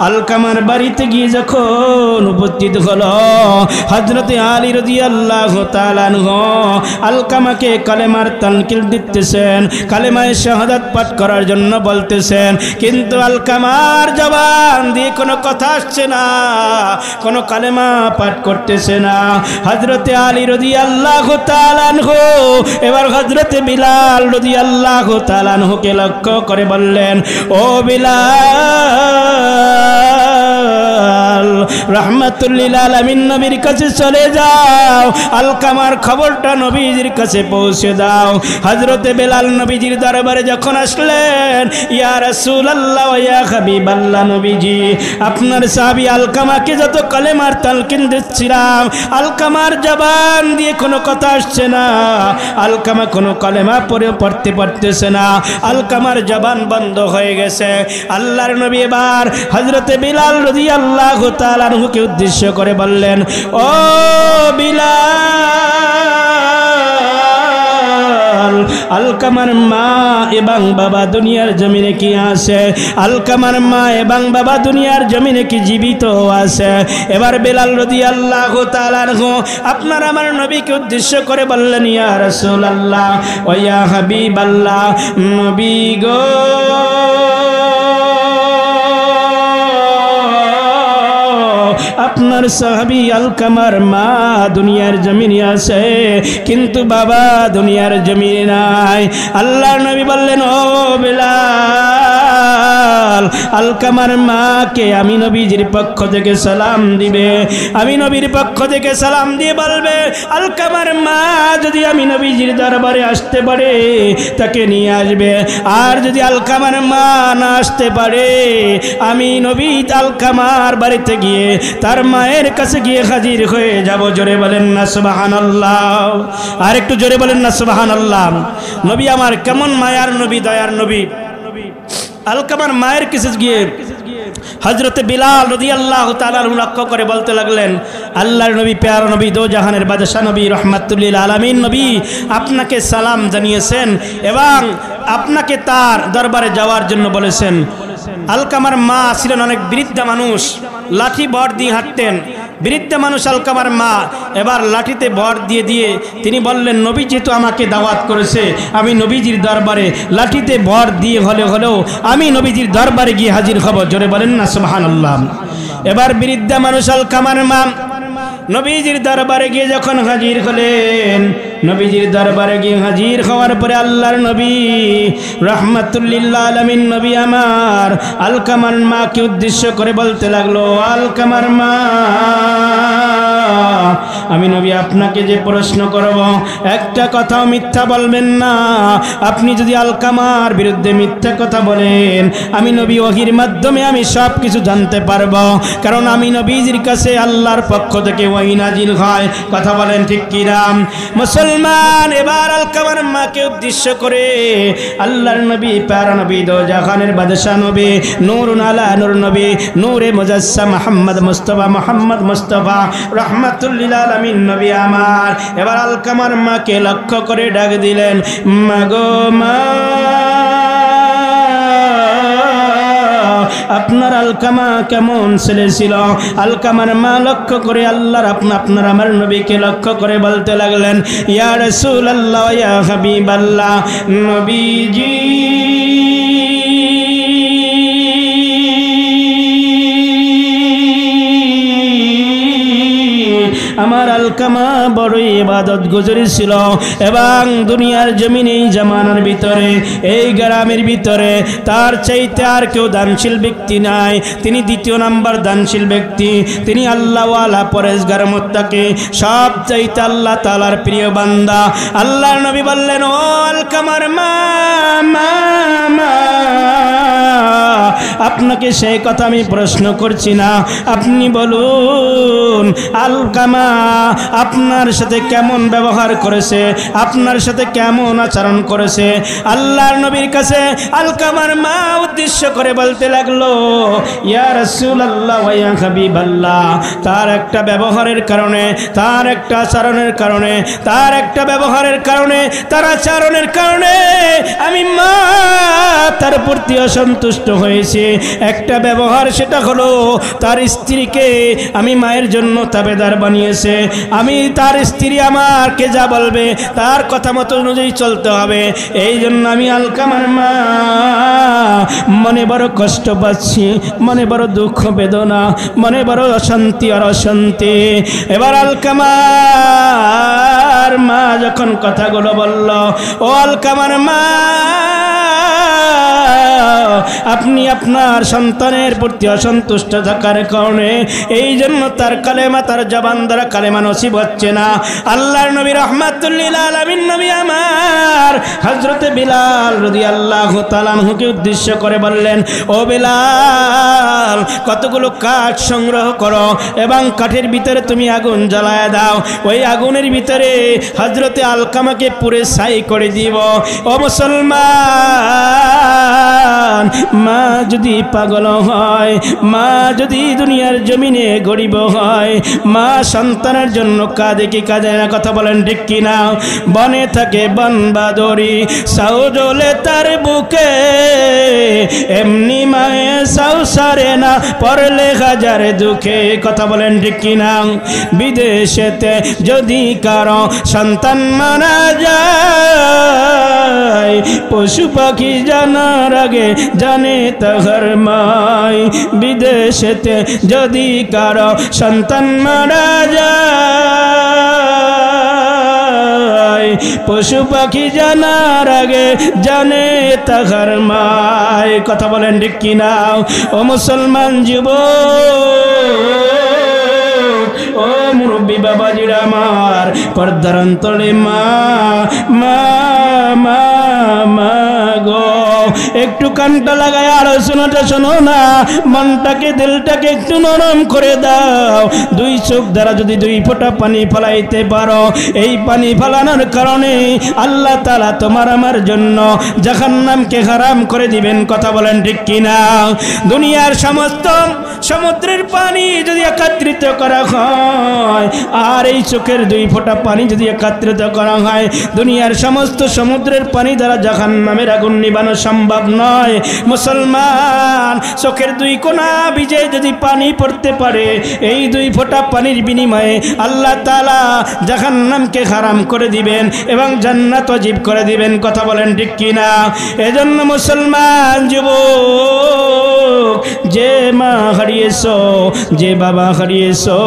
আলকামার বাড়িতে গিয়ে যখন উপস্থিত হলো, হযরতে আলী রাদিয়াল্লাহু তাআলা আনহু আলকামাকে কালেমার তানকিল দিতেছেন, কালেমায়ে শাহাদাত পাঠ করার জন্য বলতেছেন, কিন্তু আলকামার জবান দিয়ে কোনো কথা আসছে না, কোনো কালেমা পাঠ করতেছে না। হযরতে আলী রাদিয়াল্লাহু তাআলা আনহু এবার হযরতে বিলাল রাদিয়াল্লাহু তাআলা আনহুকে লক্ষ্য করে বললেন, ও বিলাল, রাহমাতুল লিল আলামিন নবীর কাছে চলে যাও, আলকামার খবরটা নবীজির কাছে পৌঁছে দাও। হযরতে বেলাল নবীজির দরবারে যখন আসলেন, ইয়া রাসূলুল্লাহ ওয়া ইয়া হাবিবাল্লাহ, নবীজি আপনার সাহাবী আলকামাকে যত কলেমার তালকিন দিচ্ছিলাম, আলকামার জবান দিয়ে কোনো কথা আসছে না, আলকামা কোনো কলেমা পড়তে পারতেছে না, আলকামার জবান বন্ধ হয়ে গেছে। আল্লাহর নবী এবার হযরতে বিলাল রাদিয়াল্লাহু তাআলা আনহুকে উদ্দেশ্য করে বললেন, ও বিলাল, আলকামার মা এবং বাবা দুনিয়ার জমিনে কি আছে? আলকামার মা এবং বাবা দুনিয়ার জমিনে কি জীবিত আছে? এবার বিলাল রাদিয়াল্লাহু তাআলা আনহু আপনার আমার নবীকে উদ্দেশ্য করে বললেন, ইয়া রাসূলুল্লাহ ওয়া ইয়া হাবিবাল্লাহ, নবী গো, আপনার সাহাবী আলকামার মা দুনিয়ার জমিনে আছে, কিন্তু বাবা দুনিয়ার জমিনে নাই। আল্লাহর নবী বললেন, ও বিলাল, আলকামার মাকে আমি নবীজির পক্ষ থেকে সালাম দিবে, আমি নবীর পক্ষ থেকে সালাম দিয়ে বলবে, আলকামার মা যদি আমি নবীজির দরবারে আসতে পারে তাকে নিয়ে আসবে, আর যদি আলকামার মা না আসতে পারে আমি নবী আলকামার বাড়িতে গিয়ে তার মায়ের কাছে গিয়ে হাজির হয়ে যাব। জোরে বলেন না সুবহানাল্লাহ, আর একটু জোরে বলেন না সুবহানাল্লাহ। নবী আমার কেমন মায়ার নবী, দয়ার নবী। আলকামার মায়ের কাছে গিয়ে হযরতে বিলাল রাদিয়াল্লাহু তাআলা লক্ষ্য করে বলতে লাগলেন, আল্লাহর নবী, প্যারা নবী, দো জাহানের বাদশা নবী, রহমাতুল লিল আলামিন নবী আপনাকে সালাম জানিয়েছেন এবং আপনাকে তার দরবারে যাওয়ার জন্য বলেছেন। আলকামার মা ছিলেন অনেক বৃদ্ধা মানুষ, লাঠি বর দিয়ে হাঁটতেন, বৃদ্ধা মানুষ আলকামার মা। এবার লাঠিতে বর দিয়ে দিয়ে তিনি বললেন, নবী যেহেতু আমাকে দাওয়াত করেছে, আমি নবীজির দরবারে লাঠিতে বর দিয়ে হলেও আমি নবীজির দরবারে গিয়ে হাজির হব। জোরে বলেন না সুবহানাল্লাহ। এবার বৃদ্ধা মানুষ আলকামার মা নবীজির দরবারে গিয়ে যখন হাজির হলেন, নবীজির দরবারে গিয়ে হাজির হওয়ার পরে আল্লাহর নবী রাহমাতুল লিল আলামিন নবী আমার আলকামার মাকে উদ্দেশ্য করে বলতে লাগলো, আলকামার মা, আমি নবী আপনাকে যে প্রশ্ন করব একটা কথাও মিথ্যা বলবেন না। আপনি যদি আলকামার বিরুদ্ধে মিথ্যা কথা বলেন, আমি নবী ওহীর মাধ্যমে আমি সব কিছু জানতে পারবো, কারণ আমি নবীজির কাছে আল্লাহর পক্ষ থেকে ওহী নাজিল হয়। কথা বলেন ঠিক কি না মুসলমান? এবার আলকামার মাকে উদ্দেশ্য করে আল্লাহর নবী, প্যারা নবী, দো জাহানের বাদশা নবী, নূরুন আলা নূর নবী, নূরে মুজাসসাম মুহাম্মদ মুস্তাফা রহমাতুল লিল আলামিন নবী আমার এবার আলকামার মাকে লক্ষ্য করে ডাক দিলেন, মাগো মা, আপনার আলকামা কেমন ছেলে ছিল? আলকামার মা লক্ষ্য করে আল্লাহর আপনার আমার নবীকে লক্ষ্য করে বলতে লাগলেন, ইয়া রাসূলুল্লাহ ইয়া হাবিবাল্লাহ, নবীজি আমার আলকামা বড়ই ইবাদত গুজারি ছিল এবং দুনিয়ার জমিনে এই জামানার ভিতরে, এই গ্রামের ভিতরে তার চাইতে আর কেউ দানশীল ব্যক্তি নাই। তিনি দ্বিতীয় নাম্বার দানশীল ব্যক্তি, তিনি আল্লাহওয়ালা, পরেশগার, মুত্তাকি, সব চাইতে আল্লাহ তাআলার প্রিয় বান্দা। আল্লাহর নবী বললেন, ও আলকামার মা, আপনাকে সেই কথা আমি প্রশ্ন করছি না, আপনি বলুন আলকামা আপনার সাথে কেমন ব্যবহার করেছে, আপনার সাথে কেমন আচরণ করেছে। আল্লাহর নবীর কাছে আলকামার মা উদ্দেশ্য করে বলতে লাগলো, ইয়া রাসূলুল্লাহ ওয়া ইয়া হাবিবাল্লাহ, তার একটা ব্যবহারের কারণে, তার একটা আচরণের কারণে, তার একটা ব্যবহারের কারণে, তার আচরণের কারণে আমি মা তার প্রতি অসন্তুষ্ট হয়েছে। একটা ব্যবহার, সেটা হলো তার স্ত্রীকে আমি মায়ের জন্য তাবেদার বানিয়েছে। আমি তার স্ত্রী আমাকে যা বলবে তার কথা মতো অনুযায়ী চলতে হবে। এই জন্য আমি আলকামার মা মনে বড় কষ্ট পাচ্ছি, মনে বড় দুঃখ বেদনা, মনে বড় অশান্তি আর অশান্তি। এবার আলকামার মা যখন কথাগুলো বলল, ও আলকামার মা, আপনি আপনার সন্তানের প্রতি অসন্তুষ্ট থাকার কারণে এই জন্য তার কালেমা, তার জবান দ্বারা কালেমা নসিব হচ্ছে না। আল্লাহর নবী রাহমাতুল লিল আলামিন নবী আমার হযরতে বিলাল রাদিয়াল্লাহু তাআলা আনহুকে উদ্দেশ্য করে বললেন, ও বিলাল, কতগুলো কাঠ সংগ্রহ করো এবং কাঠের ভিতরে তুমি আগুন জ্বালায় দাও। ওই আগুনের ভিতরে হযরতে আলকামাকে পুরে ছাই করে দিব। ও মুসলমান, মা যদি পাগল হয়, মা যদি দুনিয়ার জমিনে গরিব হয়, মা সন্তানের জন্য কাঁদে কি কাঁদে না? কথা বলেন ঠিক কিনা? বনে থাকে বনবাদরি, সাউজলে তার বুকে, এমনি মায়ে সাউ সারে না, পড়লে হাজার দুঃখে। কথা বলেন ঠিক কিনা? বিদেশেতে যদি কারো সন্তান মারা যায়, পশু পাখি জানার আগে জানে তাহার মাই। বিদেশেতে যদি কারো সন্তান মারা যায়, পশু পাখি জানার আগে জানে তাহার মাই। কথা বলেন ঠিক কিনা? ও মুসলমান যুবক, ও মুরব্বী বাবাজিরা আমার, পর্দার অন্তরে মা মা মা মা গো, একটু কানটা লাগায় আলোচনাটা শোনো না, মনটাকে দিলটাকে একটু নরম করে দাও। দুই চোখ দ্বারা যদি দুই ফোঁটা পানি ফলাইতে পারো, এই পানি ফলানোর কারণে আল্লাহ তাআলা তোমার আমার জন্য জাহান্নামকে হারাম করে দিবেন। কথা বলেন ঠিক কিনা? দুনিয়ার সমস্ত সমুদ্রের পানি যদি একত্রিত করা হয়, আর এই চোখের দুই ফোঁটা পানি যদি একত্রিত করা হয়, দুনিয়ার সমস্ত সমুদ্রের পানি দ্বারা জাহান্নামের আগুন নিবানো সম্ভব নয়। মুসলমান, চোখের দুই কোণা ভিজে যদি পানি পড়তে পারে, এই দুই ফোঁটা পানির বিনিময়ে আল্লাহ তাআলা জাহান্নামকে হারাম করে দিবেন এবং জান্নাত ওয়াজিব করে দিবেন। কথা বলেন ঠিক কিনা? এজন্য মুসলমান যুবক, যে মা হারিয়েছো, যে বাবা হারিয়েছো,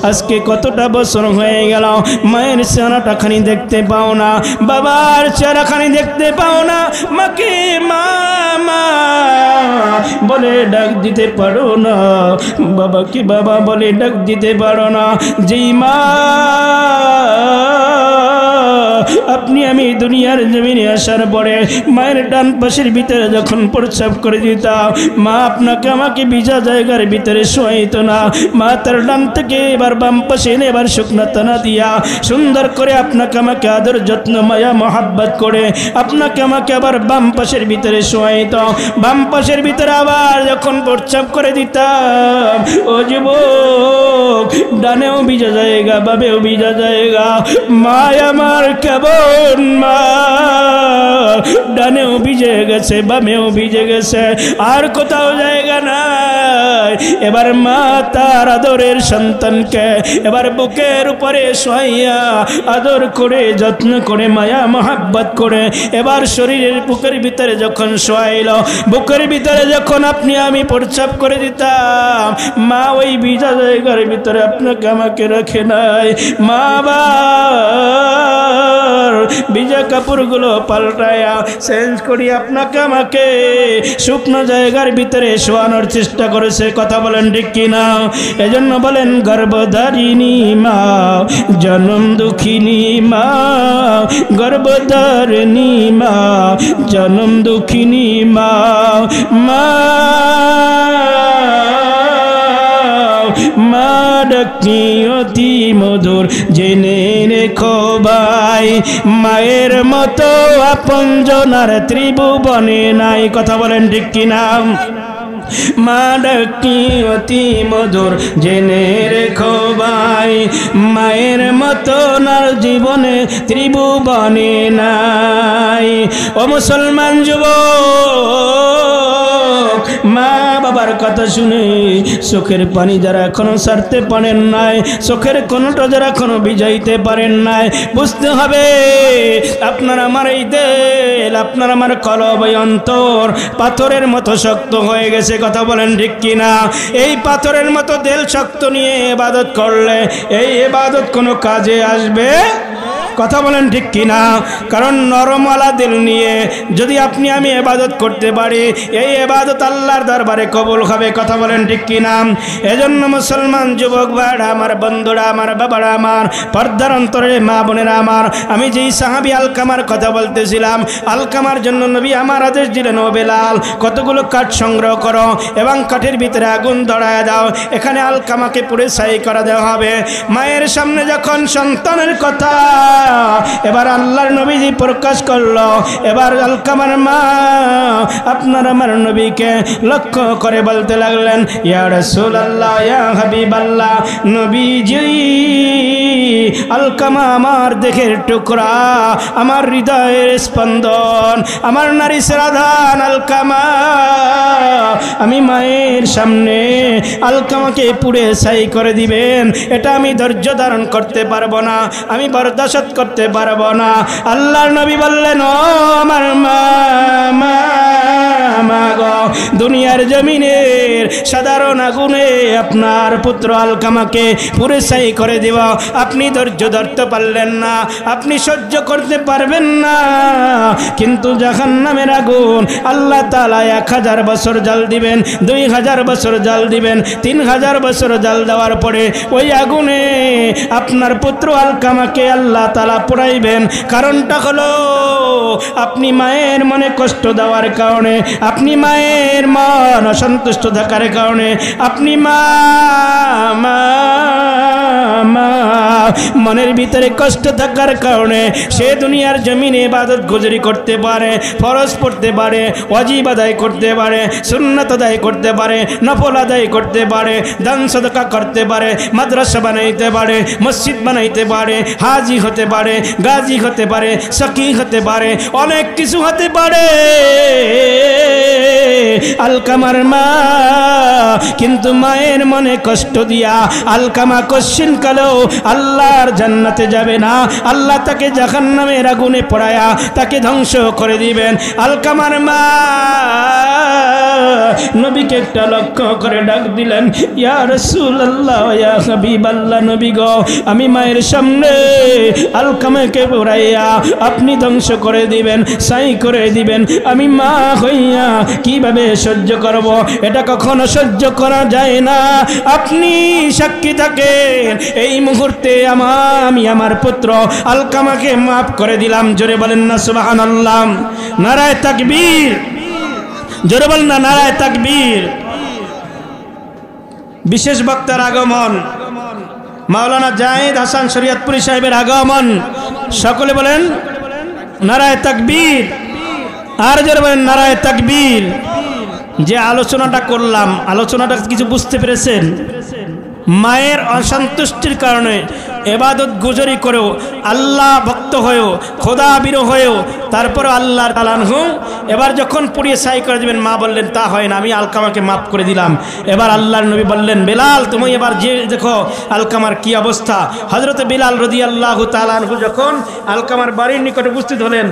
আজকে কতটা বছর হয়ে গেল, মায়ের চেহারাটাখানি দেখতে পাও না, বাবার চেহারাখানি দেখতে পাও না, মাকে মা মা বলে ডাক দিতে পারো না, বাবাকে বাবা বলে ডাক দিতে পারো না। যেই মা আপনি আমি দুনিয়ার জমিনে আসার পরে মায়ের ডান পাশের ভিতরে যখন প্রস্রাব করে দিতাম, মা আপনাকে আমাকে ভিজা জায়গার ভিতরে শোয়াইত না, মা তার ডান থেকে এবার বাম পাশে এনে এবার শুকনা টানা দিয়া সুন্দর করে আপনাকে আমাকে আদর যত্ন মায়া মহাব্বত করে আপনাকে আমাকে আবার বাম পাশের ভিতরে শোয়াইত। বাম পাশের ভিতরে আবার যখন প্রস্রাব করে দিতাম, ও যুবক, ডানেও ভিজা জায়গা, বামেও ভিজা জায়গা, মা আমার কেমন মা, ডানেও ভিজে গেছে, বামেও ভিজে গেছে, আর কোথাও জায়গা নাই। এবার মা তার আদরের সন্তানকে এবার বুকের উপরে শোয়াইয়া আদর করে যত্ন করে মায়া মহাব্বত করে এবার শরীরের বুকের ভিতরে যখন শোয়াইল, বুকের ভিতরে যখন আপনি আমি প্রস্রাব করে দিতাম, মা ওই ভিজা জায়গার ভিতরে আপনাকে আমাকে রাখে নাই। মা আবার ভিজা কাপড়গুলো পাল্টায়া চেঞ্জ করি আপনাকে আমাকে শুকনো জায়গার ভিতরে শোয়ানোর চেষ্টা করেছে। কথা বলেন ঠিক কিনা? এজন্য বলেন, গর্ভধারিণী মা, জনম দুঃখিনী মা, গর্ভধারিণী মা, জনম দুঃখিনী মা, মা মা ডাকি অতি মধুর, জেনে রেখো ভাই, মায়ের মতো আপনজনার ত্রিভুবনে নাই। কথা বলেন ঠিক কিনা? মা ডাকি অতি মধুর, জেনে রেখো ভাই, মায়ের মতো নার জীবনে ত্রিভুবনে নাই। ও মুসলমান যুবক, মা বাবার কথা শুনে চোখের পানি যারা এখনো ছাড়তে পারেন নাই, চোখের কোনটা যারা এখনো ভিজাইতে পারেন নাই, বুঝতে হবে আপনার আমার এই দিল, আপনার আমার কলব, এই অন্তর পাথরের মতো শক্ত হয়ে গেছে। কথা বলেন ঠিক কিনা? এই পাথরের মতো দিল শক্ত নিয়ে ইবাদত করলে এই ইবাদত কোনো কাজে আসবে? কথা বলেন ঠিক কিনা? কারণ নরমালা দিল নিয়ে যদি আপনি আমি ইবাদত করতে পারি, এই ইবাদত আল্লাহর দরবারে কবুল হবে। কথা বলেন ঠিক কিনা? এজন্য মুসলমান যুবক ভাইরা আমার, বন্ধুরা আমার, বাবারা আমার, পর্দার অন্তরে মা বোনেরা আমার, আমি যেই সাহাবী আলকামার কথা বলতেছিলাম, আলকামার জন্য নবী আমার আদেশ দিলেন, ও বেলাল কতগুলো কাঠ সংগ্রহ করো এবং কাঠের ভিতরে আগুন ধরায় দাও, এখানে আলকামাকে পুড়ে ছাই করে দেওয়া হবে। মায়ের সামনে যখন সন্তানের কথা এবার আল্লাহর নবীজি প্রকাশ করলো, এবার আলকামার মা আপনার আমার নবীকে লক্ষ্য করে বলতে লাগলেন, ইয়া রাসূলুল্লাহ, ইয়া হাবিবাল্লাহ, নবীজি আলকামা আমার দেহের টুকরা, আমার হৃদয়ের স্পন্দন, আমার নারী শ্রাধান আলকামা, আমি মায়ের সামনে আলকামাকে পুড়ে ছাই করে দিবেন, এটা আমি ধৈর্য ধারণ করতে পারবো না, আমি বরদাশত করতে পারবো না। আল্লাহর নবী বললেন, ও আমার মা, দুনিয়ার জমিনের সাধারণ আগুনে আপনার পুত্র আলকামাকে পুড়ে ছাই করে দিব, আপনি ধৈর্য ধরতে পারলেন না, আপনি সহ্য করতে পারবেন না, কিন্তু জাহান্নামের আগুন আল্লাহ তাআলা 1000 বছর জাল দিবেন, 2000 বছর জাল দিবেন, 3000 বছর জাল দেওয়ার পরে ওই আগুনে আপনার পুত্র আলকামাকে আল্লাহ তাআলা পোড়াইবেন। কারণটা হলো আপনি মায়ের মনে কষ্ট দেওয়ার কারণে, আপনি মায়ের মন অসন্তুষ্ট থাকার কারণে, আপনি মনের ভিতরে কষ্ট থাকার কারণে সে দুনিয়ার জমিনে ইবাদত গুজারি করতে পারে, ফরজ পড়তে পারে, ওয়াজিব আদায় করতে পারে, সুন্নাত আদায় করতে পারে, নফল আদায় করতে পারে, দান সদকা করতে পারে, মাদ্রাসা বানাইতে পারে, মসজিদ বানাইতে পারে, হাজি হতে পারে, গাজী হতে পারে, সাকি হতে পারে, অনেক কিছু হতে পারে আলকামার মা, কিন্তু মায়ের মনে কষ্ট দিয়া আলকামা কশিন কালেও আল্লাহর জান্নাতে যাবে না, আল্লাহ তাকে জাহান্নামের আগুনে পোড়ায়া তাকে ধ্বংস করে দিবেন। আলকামার মা নবীকে একটা লক্ষ্য করে ডাক দিলেন, ইয়া রাসূলুল্লাহ, ইয়া হাবিবাল্লাহ, নবী গো, আমি মায়ের সামনে আলকামাকে পোড়াইয়া আপনি ধ্বংস করে দিবেন, ছাই করে দিবেন, আমি মা হইয়া কিভাবে সহ্য করব? এটা কখনো সহ্য করা যায় না। আপনি সাক্ষী থাকেন, এই মুহূর্তে আমি আমার পুত্র আলকামাকে মাফ করে দিলাম। জোরে বলেন না সুবহানাল্লাহ, নারায়ে তাকবীর, জোরে বলেন না নারায়ে তাকবীর। বিশেষ বক্তার আগমন, মাওলানা জাহিদ হাসান শরীয়তপুরী সাহেবের আগমন, সকলে বলেন নারায়ে তাকবীর, আর জোরে বলেন নারায়ে তাকবীর। যে আলোচনাটা করলাম, আলোচনাটা কিছু বুঝতে পেরেছেন? মায়ের অসন্তুষ্টির কারণে ইবাদত গুজারি করেও, আল্লাহ ভক্ত হয়েও, খোদা বিরো হয়েও, তারপর আল্লাহর তাআলা এবার যখন পুড়িয়ে ছাই করে দিবেন, মা বললেন তা হয় না, আমি আলকামাকে মাফ করে দিলাম। এবার আল্লাহর নবী বললেন, বেলাল তুমি এবার যে দেখো আলকামার কি অবস্থা। হযরতে বেলাল রাদিয়াল্লাহু তাআলা আনহু যখন আলকামার বাড়ির নিকটে উপস্থিত হলেন,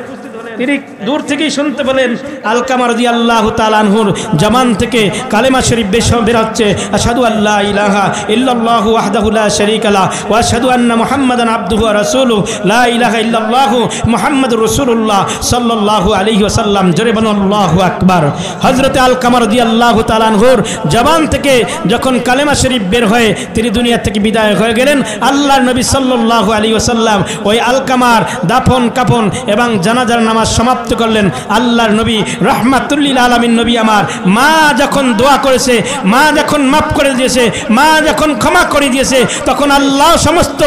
তিনি দূর থেকেই শুনতে পেলেন আলকামা রাদিয়াল্লাহু তাআলা আনহুর জবান থেকে কালেমা শরীফ বের হচ্ছে, আশহাদু আল্লা ইলাহা ইল্লাল্লাহু ওয়াহদাহু লা শারীকা লাহু ওয়া আশহাদু আন্না মুহাম্মাদান আবদুহু ওয়া রাসূলুহু লা ইলাহা ইল্লাল্লাহু মুহাম্মাদুর রাসূলুল্লাহ সাল্লাল্লাহু আলাইহি ওয়াসাল্লাম। জোরে বলুন আল্লাহু আকবার। হযরতে আলকামা রাদিয়াল্লাহু তাআলা আনহুর জবান থেকে যখন কালেমা শরীফ বের হয়ে তিনি দুনিয়া থেকে বিদায় হয়ে গেলেন, আল্লাহর নবী সাল্লাল্লাহু আলাইহি ওয়াসাল্লাম ওই আলকামার দাফন কাফন এবং জানাজার নামাজ সমাপ্ত করলেন। আল্লাহর নবী রাহমাতুল লিল আলামিন নবী আমার, মা যখন দোয়া করেছে, মা যখন মাফ করে দিয়েছে, মা যখন ক্ষমা করে দিয়েছে, তখন আল্লাহ সমস্ত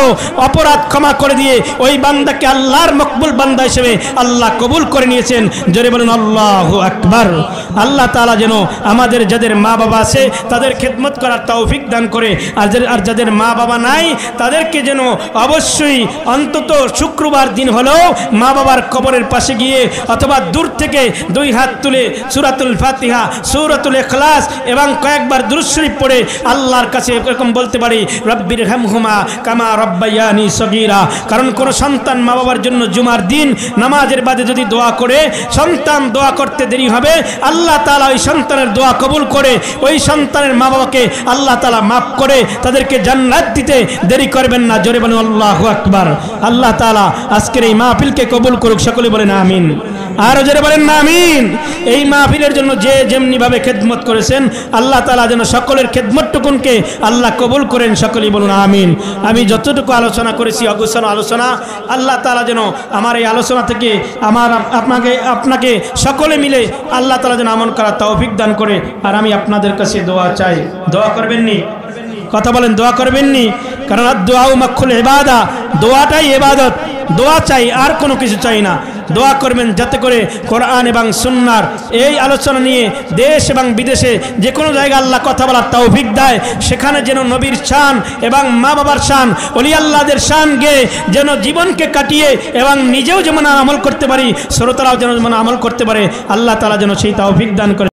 অপরাধ ক্ষমা করে দিয়ে ওই বান্দাকে আল্লাহর মকবুল বান্দা হিসেবে আল্লাহ কবুল করে নিয়েছেন। জোরে বলুন আল্লাহু আকবার। আল্লাহ তাআলা যেন আমাদের যাদের মা বাবা আছে তাদের খেদমত করার তৌফিক দান করে, আর যাদের মা বাবা নাই তাদেরকে যেন অবশ্যই অন্তত শুক্রবার দিন হলেও মা বাবার কবরের পাশে গিয়ে নিয়ে অথবা দূর থেকে দুই হাত তুলে সূরাতুল ফাতিহা, সূরাতুল ইখলাস এবং কয়েকবার দুরূদ শরীফ পড়ে আল্লাহর কাছে এরকম বলতে পারি, রব্বির হামহুমা কামা রব্বায়ানি সগীরা। কারণ কোন সন্তান মা বাবার জন্য জুমার দিন নামাজের বাদে যদি দোয়া করে, সন্তান দোয়া করতে দেরি হবে, আল্লাহ তাআলা ওই সন্তানের দোয়া কবুল করে ওই সন্তানের মা বাবাকে আল্লাহ তাআলা মাফ করে তাদেরকে জান্নাত দিতে দেরি করবেন না। জোরে বলুন আল্লাহু আকবার। আল্লাহ তাআলা আজকের এই মাহফিলকে কবুল করুক, সকলে বলেন আমিন। আরো জোরে বলেন না আমিন। এই মাহফিলের জন্য যে যেমনি ভাবে খেদমত করেছেন আল্লাহ তাআলা যেন সকলের খেদমতটুকুনকে আল্লাহ কবুল করেন, সকলেই বলুন আমিন। আমি যতটুকু আলোচনা করেছি অগোছালো আলোচনা, আল্লাহ তাআলা যেন আমার এই আলোচনা থেকে আপনাকে সকলে মিলে আল্লাহ তাআলা যেন আমল করার তৌফিক দান করে। আর আমি আপনাদের কাছে দোয়া চাই, দোয়া করবেন নি? কথা বলেন, দোয়া করবেন নি? কারণ দুআউ মাখুল ইবাদা, দোয়াটাই ইবাদত। দোয়া চাই, আর কোনো কিছু চাই না। দোয়া করবেন যাতে করে কোরআন এবং সুন্নাহর এই আলোচনা নিয়ে দেশ এবং বিদেশে যে কোনো জায়গায় আল্লাহ কথা বলার তৌফিক দেয়, সেখানে যেন নবীর শান এবং মা বাবার শান, ওলি আল্লাহদের শান গেয়ে যেন জীবনকে কাটিয়ে এবং নিজেও যেমন আমল করতে পারি, শ্রোতারাও যেন আমল করতে পারে, আল্লাহ তাআলা যেন সেই তৌফিক দান করে।